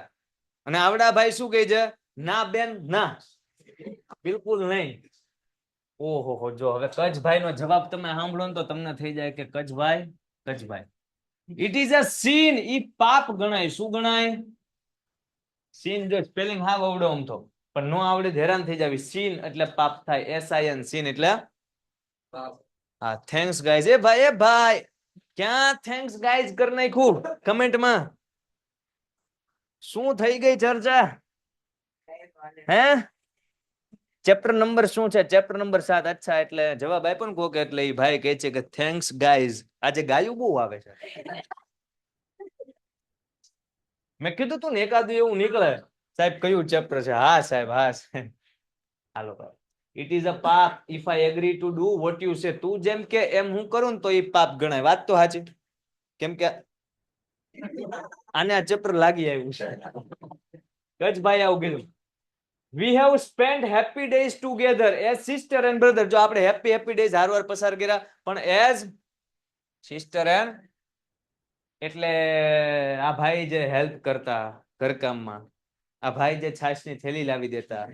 અને આવડા ભાઈ શું કહે છે? ના બેન ના, બિલકુલ નહીં. ઓહો, જો હવે કચ્છભાઈ નો જવાબ તમે સાંભળો ને તો તમને થઈ જાય કે કચ્છભાઈ ઇટ ઇઝ અ sin. ઈ પાપ ગણાય. શું ગણાય? sin. જો સ્પેલિંગ હા આવડો આમ તો, પણ નો આવડે હેરાન થઈ જાવી. sin એટલે પાપ થાય. sin. sin એટલે પાપ. હા, થેન્ક્સ ગાઈઝ. એ ભાઈ ક્યાં થેન્ક્સ ગાઈઝ કર નાખ્યું કમેન્ટમાં? શું થઈ ગઈ ચર્ચા? હે, ચેપ્ટર નંબર શું છે? Chapter number 7. અચ્છા, એટલે જવાબ આપ્યો ને કોક, એટલે એ ભાઈ કહે છે કે થેન્ક્સ ગાઈઝ. આજે ગાયું બહુ આવે છે. મેં કીધું તું ને એકાદું એવું નીકળે. સાહેબ કયું ચેપ્ટર છે? હા સાહેબ, હા સાહેબ. હાલો ભાઈ. ઇટ ઇઝ અ પાપ if I agree to do what you say. તું જેમ કે એમ હું કરું ને તો એ પાપ ગણાય. વાત તો સાચી. કેમ કે આને આ ચેપ્ટર લાગી આવ્યું છે. કચ્છભાઈ આવું કીધું. We have spent happy days together as sister and brother. જો આપણે હેપી ડેઝ હારવાર પસાર કર્યા, પણ as sister and એટલે આ ભાઈ જે હેલ્પ કરતા ઘરકામમાં, આ ભાઈ જે છાશની થેલી લાવી દેતા,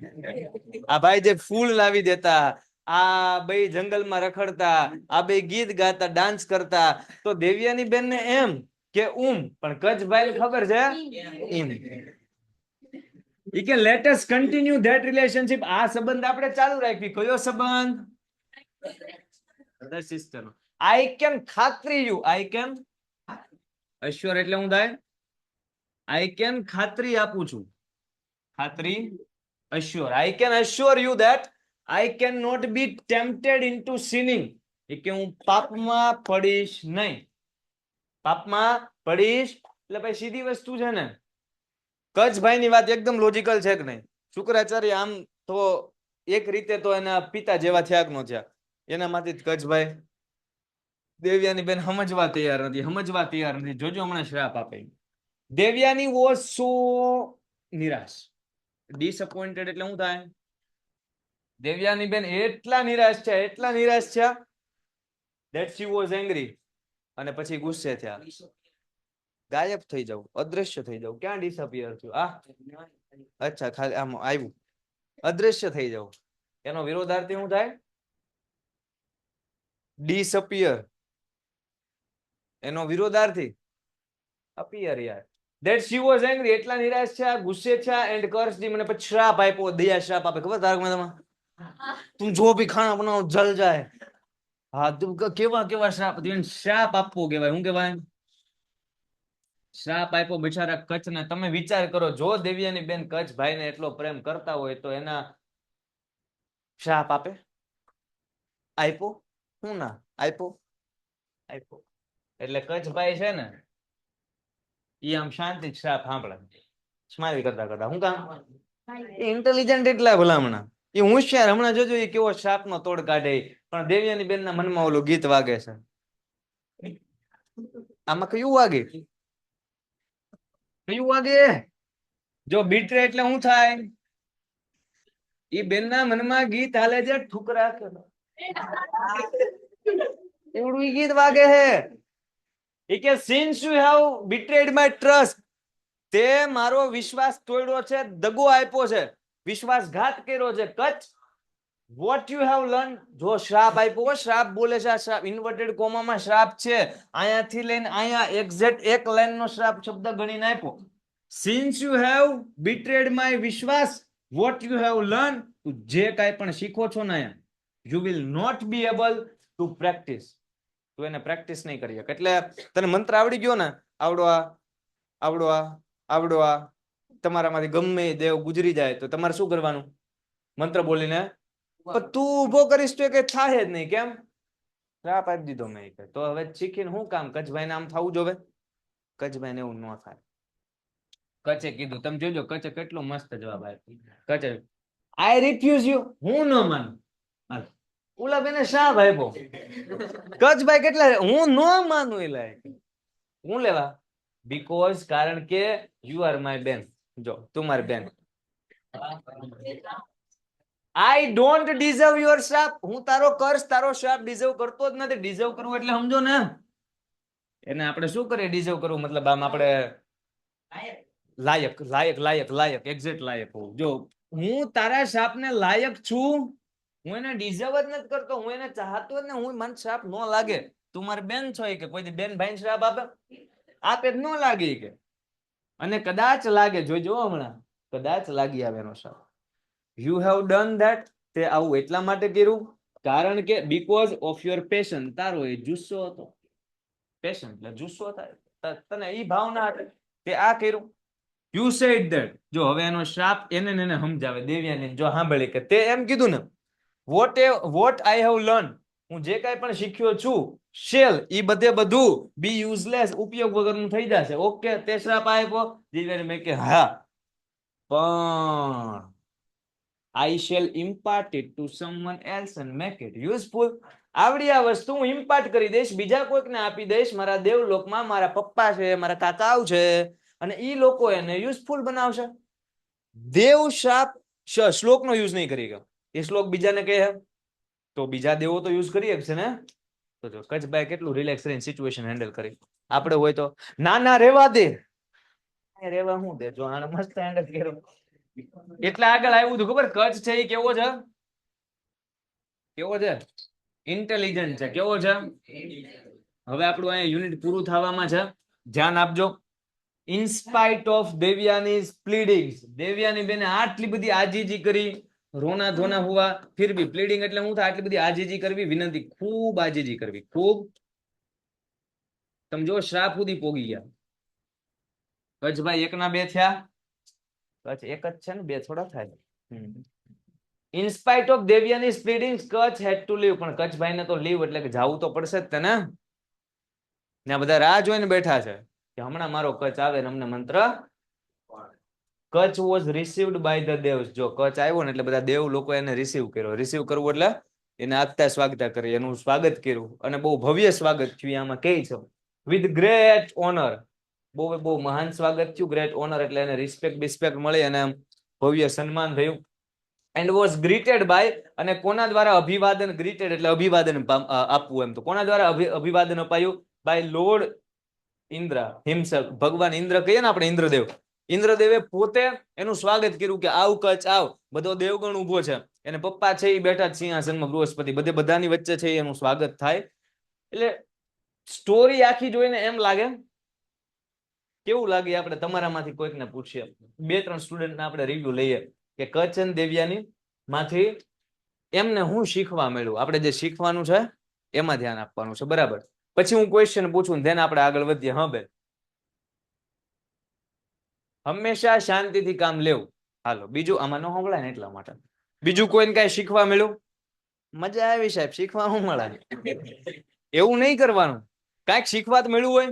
આ ભાઈ જે ફૂલ લાવી દેતા, આ બે જંગલમાં રખડતા, આ બે ગીત ગાતા, ડાન્સ કરતા, તો દેવ્યાની બેન ને એમ કે પણ કચ્છભાઈ ખબર છે એમ. ઈ કે let us continue that relationship. આ સંબંધ આપણે ચાલુ રાખવી. કયો સંબંધ? Brother sister. આઈ કેન ખાતરી યુ, આઈ કેન અશ્યોર એટલે હું થાય? આઈ કેન ખાતરી આપું છું. ખાતરી, assure. I can assure you that I can not be tempted into sinning. એ કે હું પાપમાં પડીશ નહીં. પાપમાં પડીશ એટલે ભાઈ સીધી વસ્તુ છે ને. કચ્છભાઈની વાત એકદમ લોજિકલ છે કે નહીં? શુક્રાચાર્ય આમ તો એક રીતે તો એના પિતા જેવા થયા કે ન થયા, એનામાંથી જ કચ્છભાઈ દેવ્યાની બેન સમજવા તૈયાર નથી, સમજવા તૈયાર નથી. જોજો હમણાં શ્રાપ આપે. દેવ્યાની વોઝ સો નિરાશ, ડિસઅપોઇન્ટેડ એટલે શું થાય? દેવ્યાની બેન એટલા નિરાશ છે, એટલા નિરાશ છે that she was angry. અને પછી ગુસ્સે થયા. ગાયબ થઈ જાવ, અદ્રશ્ય થઈ જાવ. ક્યાં ડિસઅપિયર થયું? અચ્છા, ખાલી આમ આવ્યું, અદ્રશ્ય થઈ જાવ. એનો વિરોધાર્થી શું થાય? ડિસઅપિયર. એનો વિરોધાર્થી અપિયર. યાર, that she was angry, એટલા નિરાશ છે, ગુસ્સે છે, એન્ડ કર્સ્ડ him. મને પછી શ્રાપ આપ્યો. દયા શ્રાપ આપે, ખબર તારક મહેતામાં? તું જો ભી ખાના બનાવો જલ જાય. હા, તું કેવા કેવા શ્રાપ. શ્રાપ આપવો કહેવાય. શું કહેવાય? શ્રાપ આપ્યો બિચારા કચ્છને. તમે વિચાર કરો, જો દેવ્યાની બેન કચ્છભાઈને એટલો પ્રેમ કરતા હોય તો એના શ્રાપ આપે? આપ્યો? હું ના આપ્યો? આપ્યો. એટલે કચ્છભાઈ છે ને, એ આમ શાંતિ શ્રાપ સાંભળે, સ્માઈલ કરતા કરતા. હું કામ? ઇન્ટેલિજન્ટ એટલા ભલામણા, એ હોશિયાર. હમણાં જોજો એ કેવો શ્રાપ નો તોડ કાઢે. પણ દેવ્યાની બેન ના મનમાં ઓલું ગીત વાગે છે. આમાં કયું વાગે? કયું વાગે? જો બીટરે એટલે શું થાય? એ બેન ના મનમાં ગીત હાલે છે, ઠુકરા એવડું ગીત વાગે છે. એ કે since you have betrayed my trust, તે મારો વિશ્વાસ તોડ્યો છે, દગો આપ્યો છે, વિશ્વાસઘાત કર્યો છે. Kutch, what you have learned. જો શ્રાપ આપ્યો, શ્રાપ બોલે છે, આ શ્રાપ ઇન્વર્ટેડ કોમામાં શ્રાપ છે. અહીંયાથી લઈને અહીંયા એક્ઝેક્ટ એક લાઈન નો શ્રાપ શબ્દ ગણીને આપ્યો. since you have betrayed my વિશ્વાસ, what you have learned, તું જે કાંઈ પણ શીખો છો ને અહીંયા, you will not be able to practice. તું એને પ્રેક્ટિસ નહીં કરી શકે. એટલે તને મંત્ર આવડી ગયો ને, આવડવા આવડવા આવડવા, તમારામાંથી ગમે દેવ ગુજરી જાય તો તમારે શું કરવાનું? મંત્ર બોલીને. પણ તું ઉભો કરીશ તો કઈ થાય જ નહીં. કેમ? શ્રાપ આપી દીધો મેં. તો હવે શીખીને શું કામ? કચ્છભાઈ નામ થવું જોવે. કચ્છભાઈ ને એવું ન થાય. કચ્છે કીધું, તમે જોજો કચ્છે કેટલો મસ્ત જવાબ આપ્યો. કચ્છે આઈ રિફ્યુઝ યુ. હું ન માનું. ઓલા બેને શ્રાપ આપ્યો. કચ્છભાઈ કેટલા? હું ન માનું. એ લાયક હું લેવા? બીકોઝ, કારણ કે યુ આર માય બેન. જો તું મારી બેન. આઈ ડોન્ટ ડિઝર્વ યોર શ્રાપ. હું તારો કર્સ, તારો શ્રાપ ડિઝર્વ કરતો જ નથી. ડિઝર્વ કરવું એટલે સમજો ને, એને આપણે શું કરીએ? ડિઝર્વ કરવું મતલબ આમ આપણે લાયક લાયક લાયક લાયક એક્ઝેક્ટ લાયક હોવું. જો હું તારા શ્રાપને લાયક છું, હું એને ડિઝર્વ જ નથી કરતો, હું એને ચાહતો જ ને, હું મને શ્રાપ ન લાગે. તું મારી બેન છો કે કોઈ બેન ભાઈ શ્રાપ આપે? આપે જ ન લાગે કે. અને કદાચ લાગે, જોઈજો હમણાં, કદાચ લાગી આવે એનો શ્રાપ. You have done that. તે આવું એટલા માટે કર્યું કારણ કે બીકોઝ ઓફ યોર પેશન. તારો એ જુસ્સો હતો. પેશન એટલે જુસ્સો થાય, તને ઈ ભાવના હતી, તે આ કર્યું. You said that. જો હવે એનો શ્રાપ એને સમજાવે દેવ્યાને. જો સાંભળી કે તે એમ કીધું ને, વોટ આઈ હેવ લર્ન, હું જે કાંઈ પણ શીખ્યો છું, શેલ, ઈ બધું બી યુઝલેસ, ઉપયોગ વગરનું થઈ જશે. ઓકે, તે શ્રાપ આપ્યો. દિવ્યાને મેં કે હા, પણ I shall impart it to someone else and make it useful. આવડી આ વસ્તુ હું ઇમ્પાર્ટ કરી દઈશ, બીજા કોઈકને આપી દઈશ. મારા દેવલોકમાં મારા પપ્પા છે, મારા કાકાઓ છે, અને ઈ લોકો એને યુઝફુલ બનાવશે. દેવ શ્રાપ શ્લોકનો યુઝ નહીં કરી ગયો. એ શ્લોક બીજાને કહે તો બીજા દેવો તો યુઝ કરી શકશે ને. તો જો કચ્છભાઈ કેટલું રિલેક્સ રહીને સિચ્યુએશન હેન્ડલ કરી. આપણે હોય તો ના ના રેવા દે, રેવા હું દે, જો આને મસ્ત હેન્ડલ કર્યું. એટલે આગળ આવ્યું હતું ખબર, કચ્છ છે એ કેવો છે, કેવો છે, ઇન્ટેલિજન્ટ છે. કેવો છે? હવે આપણું અહીંયા યુનિટ પૂરું થવામાં છે, ધ્યાન આપજો. In spite of Devayani's પ્લીડિંગ્સ, Devyani બેને આટલી બધી આજીજી કરી, રોના ધોના હુઆ, ફિર ભી પ્લીડિંગ એટલે હું થાય, આટલી બધી આજીજી કરવી, વિનંતી, ખૂબ આજીજી કરવી, ખૂબ. તમે જો શ્રાપ સુધી પોગી ગયા. કચ્છભાઈ એકના બે થયા, કચ્છ એક જ છે ને, બે થોડા થાય. In spite of Devayani's pleadings Kach had to leave, પણ કચ્છભાઈને તો લીવ એટલે કે જાવું તો પડશે જ તને ને. બધા રાહ જોઈને બેઠા છે કે હમણાં મારો કચ્છ આવે ને અમને મંત્ર. Kacha was received by the devs. જો કચ્છ આવ્યો ને એટલે બધા દેવ લોકો એને રિસીવ કર્યો. રિસીવ કરવું એટલે એને આગતા સ્વાગતા કરી, એનું સ્વાગત કર્યું, અને બહુ ભવ્ય સ્વાગત થયું. આમાં કે છે વિથ ગ્રેટ ઓનર, બહુ મહાન સ્વાગત થયું. ગ્રેટ ઓનર એટલે એને રિસ્પેક્ટ બિસ્પેક્ટ મળી, અને ભવ્ય સન્માન થયું. એન્ડ વોઝ ગ્રીટેડ બાય, અને કોના દ્વારા અભિવાદન, ગ્રીટેડ એટલે અભિવાદન આપવું, એમ તો કોના દ્વારા અભિવાદન અપાયું? બાય લોર્ડ ઇન્દ્ર હિમસેલ્ફ, ભગવાન ઇન્દ્ર કહીએ ને આપણે, ઇન્દ્રદેવ, ઇન્દ્રદેવે પોતે એનું સ્વાગત કર્યું કે આવ કચ્છ આવ. બધો દેવગણ ઉભો છે, એને પપ્પા છે એ બેઠા સિંહાસનમાં, બૃહસ્પતિ, બધાની વચ્ચે છે એનું સ્વાગત થાય. એટલે સ્ટોરી આખી જોઈને એમ લાગે, કેવું લાગે આપણે તમારામાંથી કોઈકને પૂછીએ, 2-3 સ્ટુડન્ટને આપણે રિવ્યુ લઈએ કે કચ્છ અને દેવયાની માંથી એમને હું શીખવા મળ્યું. આપણે જે શીખવાનું છે એમાં ધ્યાન આપવાનું છે, બરાબર. પછી હું ક્વેશ્ચન પૂછું, ધેન આપણે આગળ વધીએ. હા બેન, હંમેશા શાંતિથી કામ લેવું. હાલો, બીજું આમાં ન સંભળાય ને એટલા માટે. બીજું કોઈને કઈ શીખવા મળ્યું? મજા આવી સાહેબ, શીખવા શું મળે? એવું નહીં કરવાનું, કાંઈક શીખવા જ મળ્યું હોય.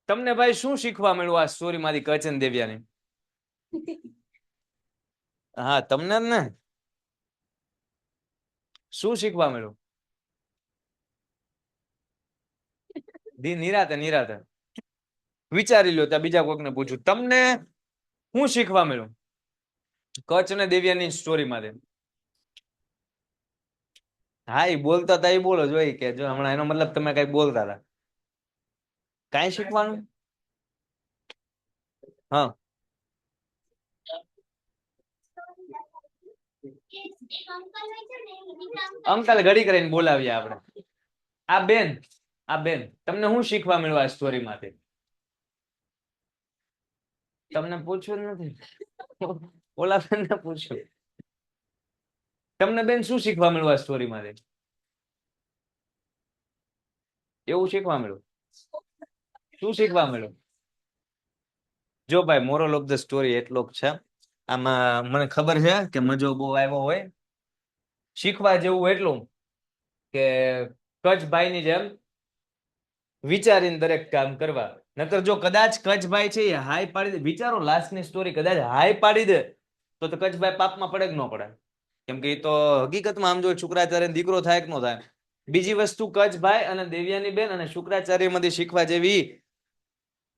તમને ભાઈ શું શીખવા મળ્યું આ સ્ટોરી માંથી, કચ્છ અને દેવયાની? હા તમને જ ને, શું શીખવા મળ્યું? નિરાતે નિરાતે વિચારી લો. ત્યાં બીજા કોઈકને પૂછું, તમને શું શીખવા મળ્યું કચ્છ અને દેવયાની સ્ટોરી માંથી? હા, એ બોલતા હતા, એ બોલો જોઈ કે જો હમણાં એનો મતલબ તમે કઈ બોલતા હતા, કઈ શીખવાનું? હા, અંકલ ઘડી કરીને બોલાવીએ આપણે. આ બેન તમને શું શીખવા મળ્યું આ સ્ટોરી માંથી? તમને પૂછ્યું નથી, ઓલા બેનને પૂછ્યું. તમને બેન શું શીખવા મળ્યું આ સ્ટોરી માંથી? એવું શીખવા મળ્યું? શું શીખવા મળ્યું? જો ભાઈ, મોરલ ઓફ ધ સ્ટોરી એટલો જ છે. આમાં મને ખબર છે કે મજો બહુ આવ્યો હોય. શીખવા જેવું એટલું કે કચ્છભાઈની જેમ વિચારીને દરેક કામ કરવા. નકર જો કદાચ કચ્છભાઈ છે એ હાઈ પાડી દે, વિચારો લાસ્ટની સ્ટોરી, કદાચ હાઈ પાડી દે તો કચ્છભાઈ પાપમાં પડે કે ન પડે? કેમ કે એ તો હકીકતમાં આમ જો શુક્રાચાર્ય દીકરો થાય કે ન થાય. બીજી વસ્તુ, કચ્છભાઈ અને દેવયાની બેન અને શુક્રાચાર્ય માંથી શીખવા જેવી,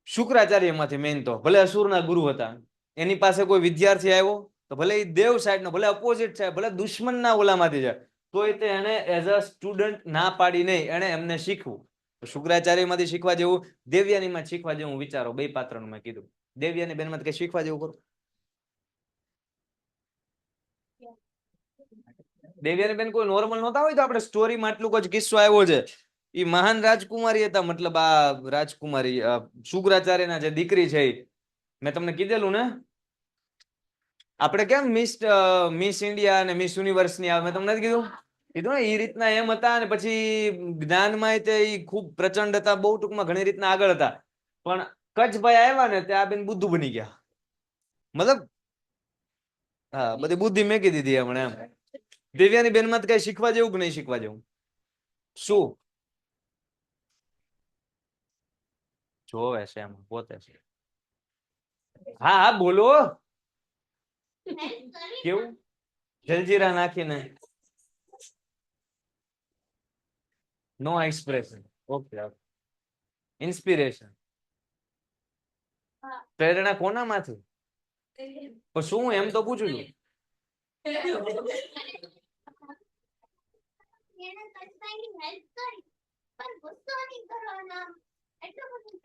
શુક્રાચાર્ય માંથી મેઇન તો ભલે અસુરના ગુરુ હતા, એની પાસે કોઈ વિદ્યાર્થી આવ્યો તો ભલે એ દેવ સાઈડ નો, ભલે અપોઝિટ છે, ભલે દુશ્મનના ઓલામાંથી છે, તોય તે એને એઝ અ સ્ટુડન્ટ ના પાડી નહીં, એને એમને શીખવું. શુક્રાચાર્ય માંથી શીખવા જેવું, દેવયાની માં શીખવા જેવું. વિચારો બે પાત્રનું મેં કીધું, દેવયાની બેન માંથી કઈ શીખવા જેવું કરું? દેવયાની બેન કોઈ નોર્મલ નહોતા હોય તો આપણે સ્ટોરીમાં આટલું જ કિસ્સો આવ્યો છે. એ મહાન રાજકુમારી હતા, મતલબ આ રાજકુમારી શુક્રાચાર્યના જે દીકરી છે, મેં તમને કીધેલું ને, આપણે કેમ મિસ ઇન્ડિયા અને મિસ યુનિવર્સ ની આવે, મેં તમને નથી કીધું? કીધું ને, એ રીતના એમ હતા. અને પછી જ્ઞાનમાં તે ખૂબ પ્રચંડ હતા, બહુ ટૂંકમાં ઘણી રીતના આગળ હતા. પણ કચ્છભાઈ આવ્યા ને ત્યાં બેન બુદ્ધુ બની ગયા. મતલબ હા, બધી બુદ્ધિ મેકી દીધી હમણાં એમ. દેવયાની બેન માં કઈ શીખવા જેવું કે નહીં શીખવા જેવું? શું જોવે છે એમ પોતે છે? હા હા બોલો. કેવું? જલજીરા નાખીને નો એક્સપ્રેશન. ઓકે, ઇન્સ્પિરેશન, પ્રેરણા કોનામાંથી? પણ શું એમ તો પૂછું છું.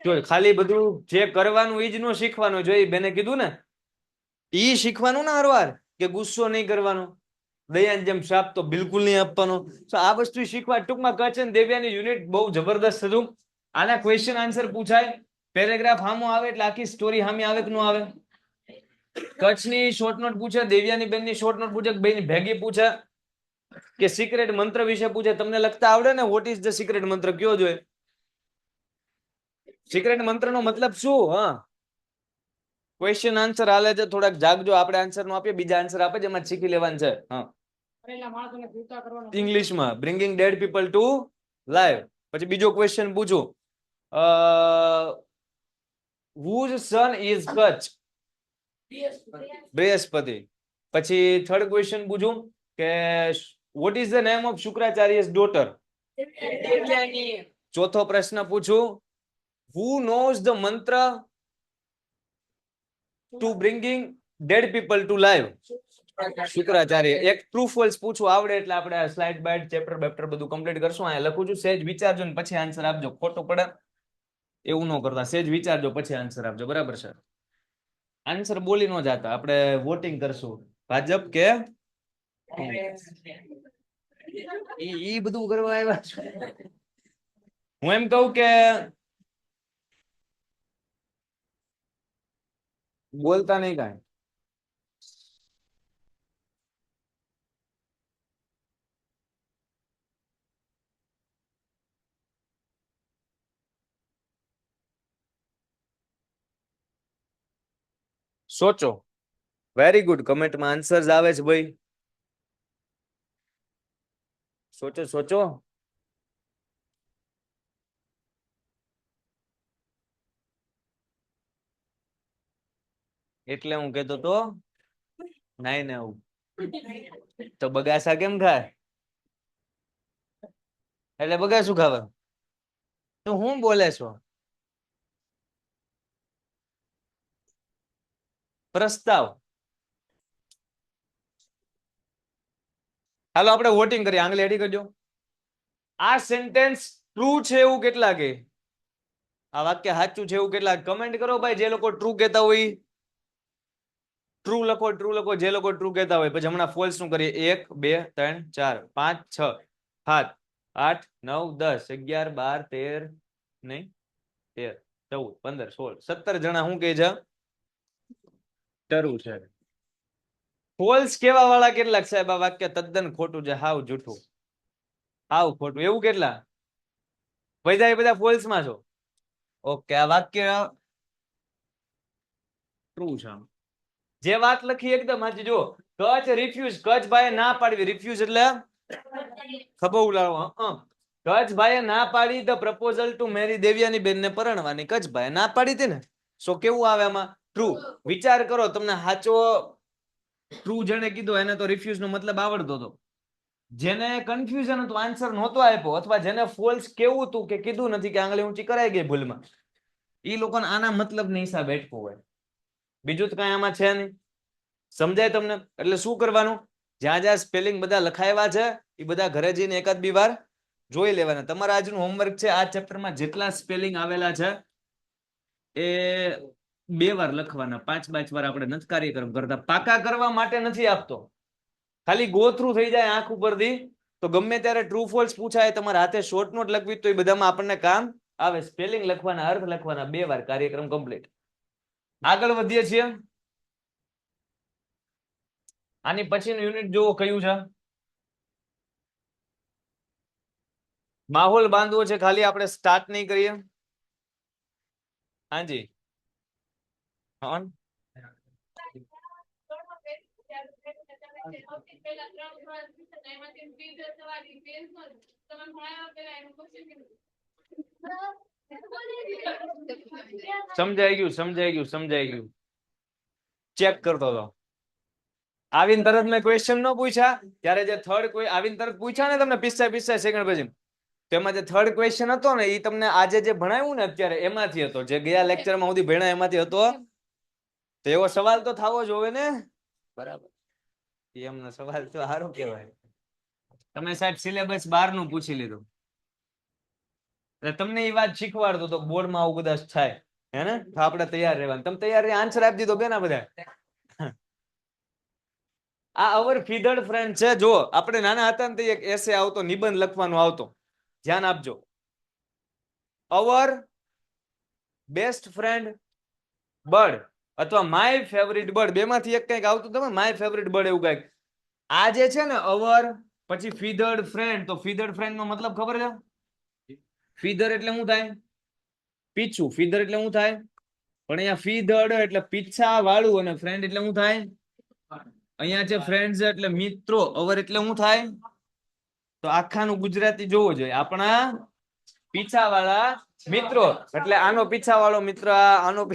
જો ખાલી બધું જે કરવાનું ઈ જ નો શીખવાનું, જો એ બેને કીધું ને ઈ શીખવાનું ના હરવાર કે ગુસ્સો નહીં કરવાનો, દયાની જેમ શ્રાપ તો બિલકુલ નહીં આપવાનો. તો આ વસ્તુ શીખવા ટૂંકમાં કચ્છ અને દેવ્યાની યુનિટ બહુ જબરદસ્ત હતું. આના ક્વેશ્ચન આન્સર પૂછાય, પેરેગ્રાફ હામો આવે એટલે આખી સ્ટોરી હામે આવે કે ન આવે. કચ્છની શોર્ટ નોટ પૂછે, દેવ્યાની બેનની શોર્ટ નોટ પૂછે, બેની ભેગી પૂછે કે સિક્રેટ મંત્ર વિશે પૂછે. તમને લખતા આવડે ને વોટ ઇઝ ધ સિક્રેટ મંત્ર કયો જોઈએ? સિક્રેટ મંત્ર નો મતલબ શું? હા, ક્વેશ્ચન આન્સર હાલે છે, થોડાક જાગજો. આપણે આન્સર નો આપીએ, બીજા આન્સર આપે, જેમાં શીખી લેવાનું છે. હા, ઇંગ્લિશમાં bringing dead people to live. પછી બીજો ક્વેશ્ચન પૂછું, whose son is Kutch? Brihaspati. પછી થર્ડ ક્વેશ્ચન પૂછું કે what is the name of શુક્રાચાર્ય's daughter? ચોથો પ્રશ્ન પૂછું, who knows the mantra to bringing dead people to life? Shukracharya. એક ટ્રુ ફોલ્સ પૂછું આવડે એટલે આપણે સ્લાઇડ બાઇડ ચેપ્ટર બેપ્ટર બધું કમ્પ્લીટ કરશું. અહીંયા લખું છું, સહેજ વિચારજો ને પછી આન્સર આપજો. ખોટું પડે એવું ન કરતા, સહેજ વિચારજો પછી આન્સર આપજો. બરાબર છે? આન્સર બોલી ન જાતા, આપણે વોટિંગ કરશું, ભાજપ કે ઈ બધું કરવા આવ્યા છે. હું એમ કહું કે બોલતા નહીં કાંઈ. સોચો. Very good. કમેન્ટમાં આન્સર્સ આવે છે ભાઈ. સોચો સોચો. એટલે હું કહેતો તો નાઈ ને આવું તો બગાસા કેમ ખાય? એટલે બગાસું ખાવા. તો હું બોલે છો? પ્રસ્તાવ. હાલો આપણે વોટિંગ કરીએ. આંગળી હેડી કરજો. આ સેન્ટેન્સ ટ્રુ છે એવું કેટલા કે? આ વાક્ય સાચું છે એવું કેટલા? કમેન્ટ કરો ભાઈ. જે લોકો ટ્રુ કહેતા હોય ટ્રુ લખો, ટ્રુ લખો. જે લોકો ટ્રુ કહેતા હોય. પછી હમણાં ફોલ્સ નું કરીએ. 1 2 3 4 5 6 7 8 9 10 11 12 13 નહીં 13 14 15 16 17 જણા શું કહે છે? ટરું છે. ફોલ્સ કેવા વાળા કેટલાક સાહેબ? આ વાક્ય તદ્દન ખોટું છે, હાવ જૂઠું, હાવ ખોટું. એવું કેટલા? બધા ફોલ્સ માં છો. ઓકે, આ વાક્ય ટ્રુ છે. જે વાત લખી એકદમ સાચી. જો કચ્છ રિફ્યુઝ, કચ્છ ભાઈએ ના પાડવી. રિફ્યુઝ એટલે ખભો ઉલાળવો. કચ્છ ભાઈએ ના પાડી the proposal to marry Devyani બેનને પરણવાની. કચ્છ ભાઈએ ના પાડી હતી ને. સો કેવું આવે આમાં? ટ્રુ. વિચાર કરો, તમને સાચો ટ્રુ જેને કીધો એને તો રિફ્યુઝ નો મતલબ આવડતો હતો. જેને કન્ફ્યુઝન હતું, આન્સર નહોતો આપ્યો, અથવા જેને ફોલ્સ કેવું હતું કે કીધું નથી કે આંગળી ઊંચી કરાઈ ગઈ ભૂલમાં, એ લોકોને આના મતલબ ની હિસાબે અટકવું હોય. બીજું તો કઈ આમાં છે નહીં. સમજાય તમને? એટલે શું કરવાનું? જ્યાં જ્યાં સ્પેલિંગ બધા લખાયેલા છે એ બધા ઘરે જઈને એકાદ બે વાર જોઈ લેવાના. તમારા આજનું હોમવર્ક છે, આ ચેપ્ટરમાં જેટલા સ્પેલિંગ આવેલા છે એ 2 વાર લખવાના. 5 વાર આપણે નથી કાર્યક્રમ કરતા. પાકા કરવા માટે નથી આપતો, ખાલી ગો થ્રુ થઈ જાય આંખ ઉપરથી. તો ગમે ત્યારે ટ્રુ ફોલ્સ પૂછાય, તમારા હાથે શોર્ટ નોટ લખવી તો એ બધામાં આપણને કામ આવે. સ્પેલિંગ લખવાના, અર્થ લખવાના. 2 વાર કાર્યક્રમ કમ્પ્લીટ. આગળ વધીએ છીએ. આની પછીનું યુનિટ જુઓ કયું છે. માહોલ બાંધવો છે ખાલી, આપણે સ્ટાર્ટ નહીં કરીએ. હાજી હા. સમજાઈ ગયું, સમજાઈ ગયું, સમજાઈ ગયું. ચેક કરતો હતો. આવીને તરત મેં ક્વેશ્ચન ન પૂછ્યા, ત્યારે જે થર્ડ કોઈ આવીને તરત પૂછ્યા ને તમને 45 સેકન્ડ પછી, તેમાં જે થર્ડ ક્વેશ્ચન હતો ને એ તમને આજે જે ભણાવ્યું ને અત્યારે એમાંથી હતો. જે ગયા લેક્ચરમાં સુધી ભણ્યા એમાંથી હતો. તો એવો સવાલ તો થવો જોવે ને. બરાબર, એમનો સવાલ તો સારું કહેવાય. તમે સાહેબ સિલેબસ 12 નું પૂછી લીધું. એટલે તમને એ વાત શીખવાડતો તો બોર્ડમાં આવું કદાચ થાય હે ને, તો આપણે તૈયાર રહેવાનું. તમે તૈયાર આન્સર આપી દીધો બેના બધા. આ અવર ફીડર ફ્રેન્ડ છે. જો આપણે નાના હતા ને તો એક એસે આવતો, નિબંધ લખવાનો આવતો, ધ્યાન આપજો. અવર બેસ્ટ ફ્રેન્ડ બર્ડ અથવા માય ફેવરિટ બર્ડ, બેમાંથી એક કંઈક આવતું તમે માય ફેવરિટ બર્ડ એવું કંઈક. આ જે છે ને અવર પછી ફીધર્ડ ફ્રેન્ડ, તો ફીધર્ડ ફ્રેન્ડ નો મતલબ ખબર છે? ફીધર એટલે શું થાય? પીછું. ફીધર એટલે શું થાય? પણ અહીંયા ફીધર્ડ એટલે પીછા વાળું, અને ફ્રેન્ડ એટલે શું થાય? અહીંયા છે ફ્રેન્ડ્સ એટલે મિત્રો. અવર એટલે શું થાય? તો આખાનું ગુજરાતી જોવું જોઈએ. આપણા પીછા વાળા મિત્રો, એટલે આનો પીછા વાળો મિત્ર, આનો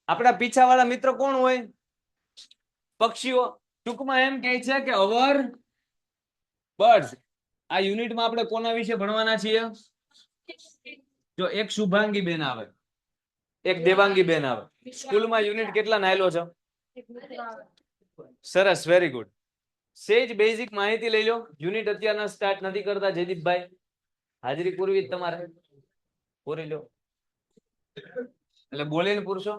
આપણા પીછા વાળા મિત્ર કોણ હોય? પક્ષીઓ. ટૂંકમાં એમ કહે છે કે અવર બર્ડ્સ. આ યુનિટમાં આપણે કોના વિશે ભણવાના છીએ? જો એક શુભાંગી બેન આવે, એક દેવાંગી બેન આવે. સ્કૂલમાં યુનિટ કેટલા નાયલો છે? સરસ, વેરી ગુડ. સેજ બેઝિક માહિતી લઈ લો. યુનિટ અત્યારના સ્ટાર્ટ નથી કરતા. જયદીપભાઈ હાજરી પૂરવી જ તમારે, પૂરી લો. એટલે બોલીને પૂરશો.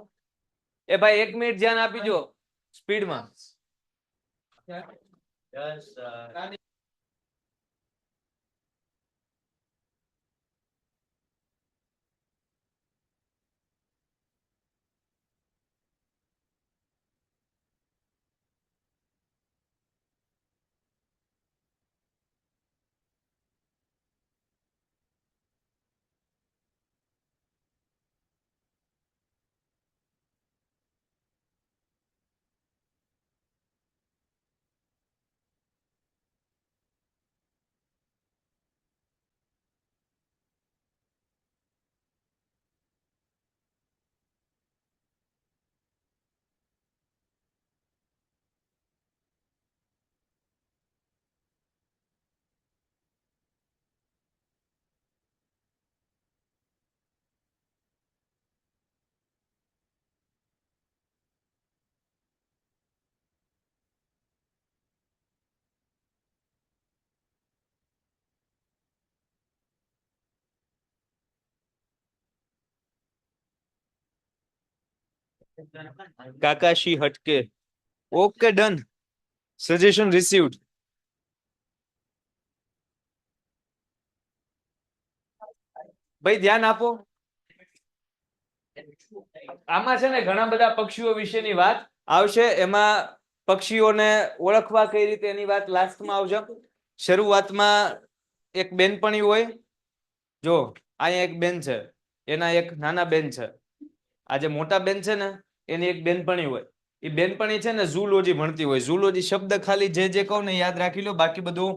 એ ભાઈ 1 મિનિટ ધ્યાન આપીજો સ્પીડમાં. કાકાશી હટકે. Okay, done. Suggestion received. ભાઈ ધ્યાન આપો. આમાં છે ને ઘણા બધા પક્ષીઓ વિશેની વાત આવશે. એમાં પક્ષીઓને ઓળખવા કઈ રીતે એની વાત લાસ્ટમાં આવશે. શરૂઆતમાં એક બેનપણી હોય. જો અહીંયા એક બેન છે, એના એક નાના બેન છે. આ જે મોટા બેન છે ને એની એક બેનપણી હોય. એ બેનપણી છે ને ઝૂલોજી ભણતી હોય. ઝૂલોજી શબ્દ ખાલી જે કહું ને યાદ રાખી લો, બાકી બધું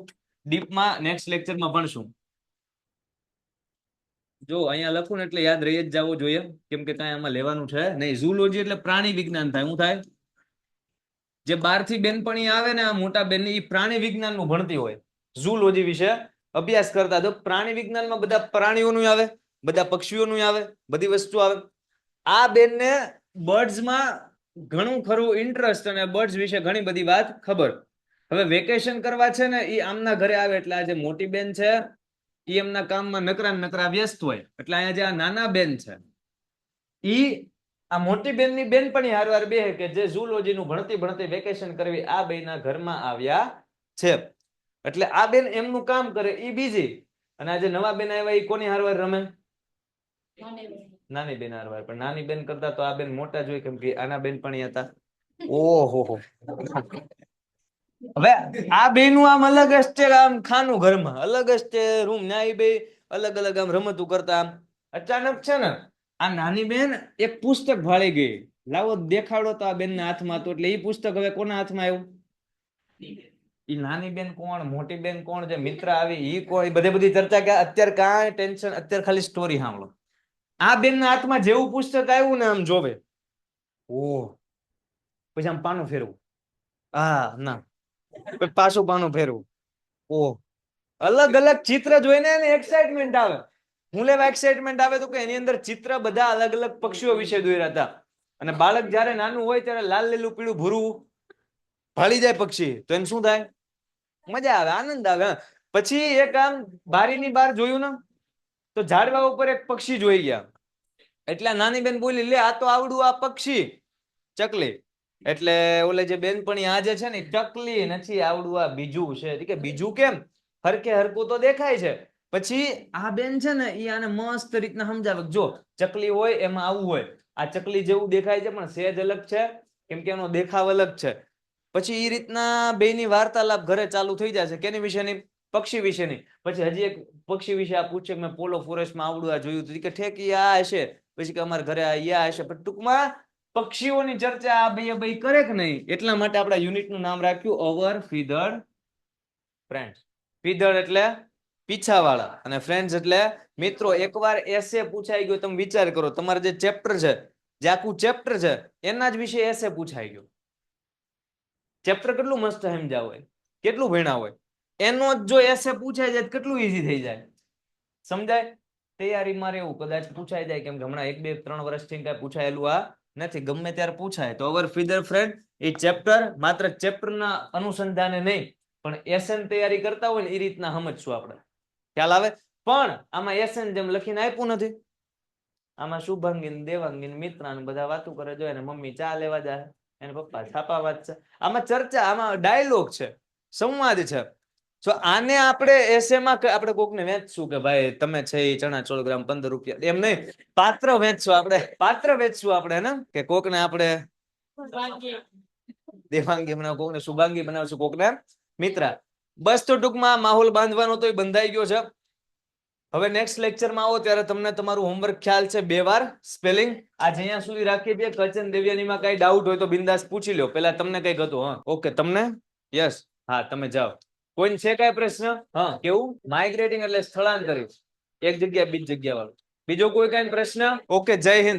ડીપમાં નેક્સ્ટ લેક્ચરમાં ભણશું. જો અહીંયા લખું ને એટલે યાદ રહી જ જવું જોઈએ, કેમ કે કાંઈ આમાં લેવાનું છે નહીં. ઝૂલોજી એટલે પ્રાણી વિજ્ઞાન થાય. શું થાય? જે 12 થી બેનપણી આવે ને આ મોટા બેન, એ પ્રાણી વિજ્ઞાન નું ભણતી હોય. ઝૂલોજી વિશે અભ્યાસ કરતા. તો પ્રાણી વિજ્ઞાનમાં બધા પ્રાણીઓનું આવે, બધા પક્ષીઓનું આવે, બધી વસ્તુ આવે. આ બેનને બર્ડ્સમાં ઘણું ખરું ઇન્ટરેસ્ટ અને બર્ડ્સ વિશે ઘણી બધી વાત ખબર. હવે વેકેશન કરવા છે ને એ આમના ઘરે આવે એટલે આ જે મોટી બેન છે એ એમના કામમાં નકરા વ્યસ્ત હોય. એટલે અહીંયા જે આ નાના બેન છે ઈ આ મોટી બેનની બેનપણી હારવાર બે કે જે ઝૂલોજીનું ભણતી વેકેશન કરવી આ બેના ઘરમાં આવ્યા છે. એટલે આ બેન એમનું કામ કરે, ઈ બીજી. અને આ જે નવા બેન આવ્યા એ કોની હારવાર રમે? નાની બેન હારવાર. પણ નાની બેન કરતા તો આ બેન મોટા જ હોય, કેમ કે આના બેનપણી હતા. ઓહો. હવે આ બે નું આમ અલગ જ છે, આમ ખાનું ઘરમાં અલગ જ છે રૂમ. ન્યાય બે અલગ અલગ આમ રમતું કરતા. આમ અચાનક છે ને આ નાની બેન એક પુસ્તક ભાળી ગઈ. લાવો દેખાડો તો આ બેન ના હાથમાં. તો એટલે એ પુસ્તક હવે કોના હાથમાં આવ્યું? ઈ નાની બેન કોણ, મોટી બેન કોણ, જે મિત્ર આવી ઈ કોણ, એ બધી ચર્ચા કે અત્યારે કાંઈ ટેન્શન. અત્યારે ખાલી સ્ટોરી સાંભળો. આ બેન ના હાથમાં જેવું પુસ્તક આવ્યું ને આમ જોવે, ઓહ, પછી આમ પાનું ફેરવું, હા ના, પાછું પાનું ફેરવું, ઓહ. અલગ અલગ ચિત્ર જોઈને એને એક્સાઇટમેન્ટ આવે. હું લેવા એક્સાઇટમેન્ટ આવે તો કે એની અંદર ચિત્ર બધા અલગ અલગ પક્ષીઓ વિશે દોર્યા હતા. અને બાળક જયારે નાનું હોય ત્યારે લાલ લીલું પીળું ભૂરું ભાળી જાય પક્ષી, તો એને શું થાય? મજા આવે, આનંદ આવે. પછી એક આમ બારીની બહાર જોયું ને, તો ઝાડવા ઉપર એક પક્ષી જોઈ ગયા. એટલે નાની બેન બોલી, લે આ તો આવડું આ પક્ષી ચકલી. એટલે ઓલે જે બેનપણી આ જે છે ને, ચકલી નથી, આવડું આ બીજું છે. કે બીજું કેમ? હરકે હરકું તો દેખાય છે. પછી આ બેન છે ને એ આને મસ્ત રીતના સમજાવે, જો ચકલી હોય એમાં આવું હોય, આ ચકલી જેવું દેખાય છે પણ સેજ અલગ છે, કેમ કે એનો દેખાવ અલગ છે. પછી એ રીતના બેની વાર્તાલાપ ઘરે ચાલુ થઈ જશે. કેની વિશેની? પક્ષી વિશેની. પછી હજી એક પક્ષી વિશે આ પૂછે કે મેં પોલો ફોરેસ્ટમાં આવડું આ જોયું હતું. કે ઠેક ઈ આ હશે. પછી કે અમારા ઘરે આ હશે. પણ ટૂંકમાં પક્ષીઓની ચર્ચા આ બે કરે કે નહીં, એટલા માટે આપણા યુનિટનું નામ રાખ્યું અવર ફીધડ ફ્રેન્ડ્સ. ફીધડ એટલે પીછાવાળા અને ફ્રેન્ડ્સ એટલે મિત્રો. એકવાર એસે પૂછાઈ ગયો, તમે વિચાર કરો, તમારે જે ચેપ્ટર છે, જે આખું ચેપ્ટર છે એના જ વિશે એસે પૂછાઈ ગયો. ચેપ્ટર કેટલું મસ્ત સમજાવ હોય, કેટલું ભણ્યા હોય, એનો જ જો એસે પૂછાઈ જાય કેટલું ઈઝી થઈ જાય. સમજાય? તૈયારીમાં રહેવું, કદાચ પૂછાઈ જાય, કેમ કે હમણાં 1 2 3 વર્ષથી કઈ પૂછાયેલું આ નથી, ગમે ત્યારે પૂછાય. તો અવર ફીધર ફ્રેન્ડ એ ચેપ્ટર માત્ર ચેપ્ટરના અનુસંધાને નહીં, પણ એસએન તૈયારી કરતા હોય ને એ રીતના સમજશું આપણે. ખ્યાલ આવે? પણ આમાં એસએન જેમ લખીને આપ્યું નથી. આમાં શુભાંગીન, દેવાંગીન, મિત્રા ને બધા વાતું કરે, જો એને મમ્મી ચા લેવા જાય, એને પપ્પા છાપા વાંચશે. આમાં ચર્ચા, આમાં ડાયલોગ છે, સંવાદ છે. તો આને આપણે એસેમાં આપણે કોકને વેચશું કે ભાઈ તમે છે એ ચણા 14 ગ્રામ 15 રૂપિયા, એમ નહીં. પાત્ર વેચશું આપણે, પાત્ર વેચશું આપણે ને, કે કોકને આપણે દેવાંગી બનાવ, કોકને શુભાંગી બનાવશું, કોકને મિત્રા. બસ તો ટૂંકમાં માહોલ બાંધવાનો તો બંધાઈ ગયો છે. હવે નેક્સ્ટ લેક્ચરમાં આવો ત્યારે તમને તમારું હોમવર્ક ખ્યાલ છે, 2 વાર સ્પેલિંગ. આ જ્યાં સુધી રાખીએ છીએ. કચન દેવ્યાનીમાં કઈ ડાઉટ હોય તો બિંદાસ પૂછી લો. પેલા તમને કઈક હતું? હા, ઓકે, તમને? યસ, હા, તમે જાઓ. કોઈને છે કઈ પ્રશ્ન? હા, કેવું? માઇગ્રેટિંગ એટલે સ્થળાંતરિત, એક જગ્યાએ બીજી જગ્યા વાળું. બીજો કોઈ કઈ પ્રશ્ન? ઓકે, જય હિન્દ.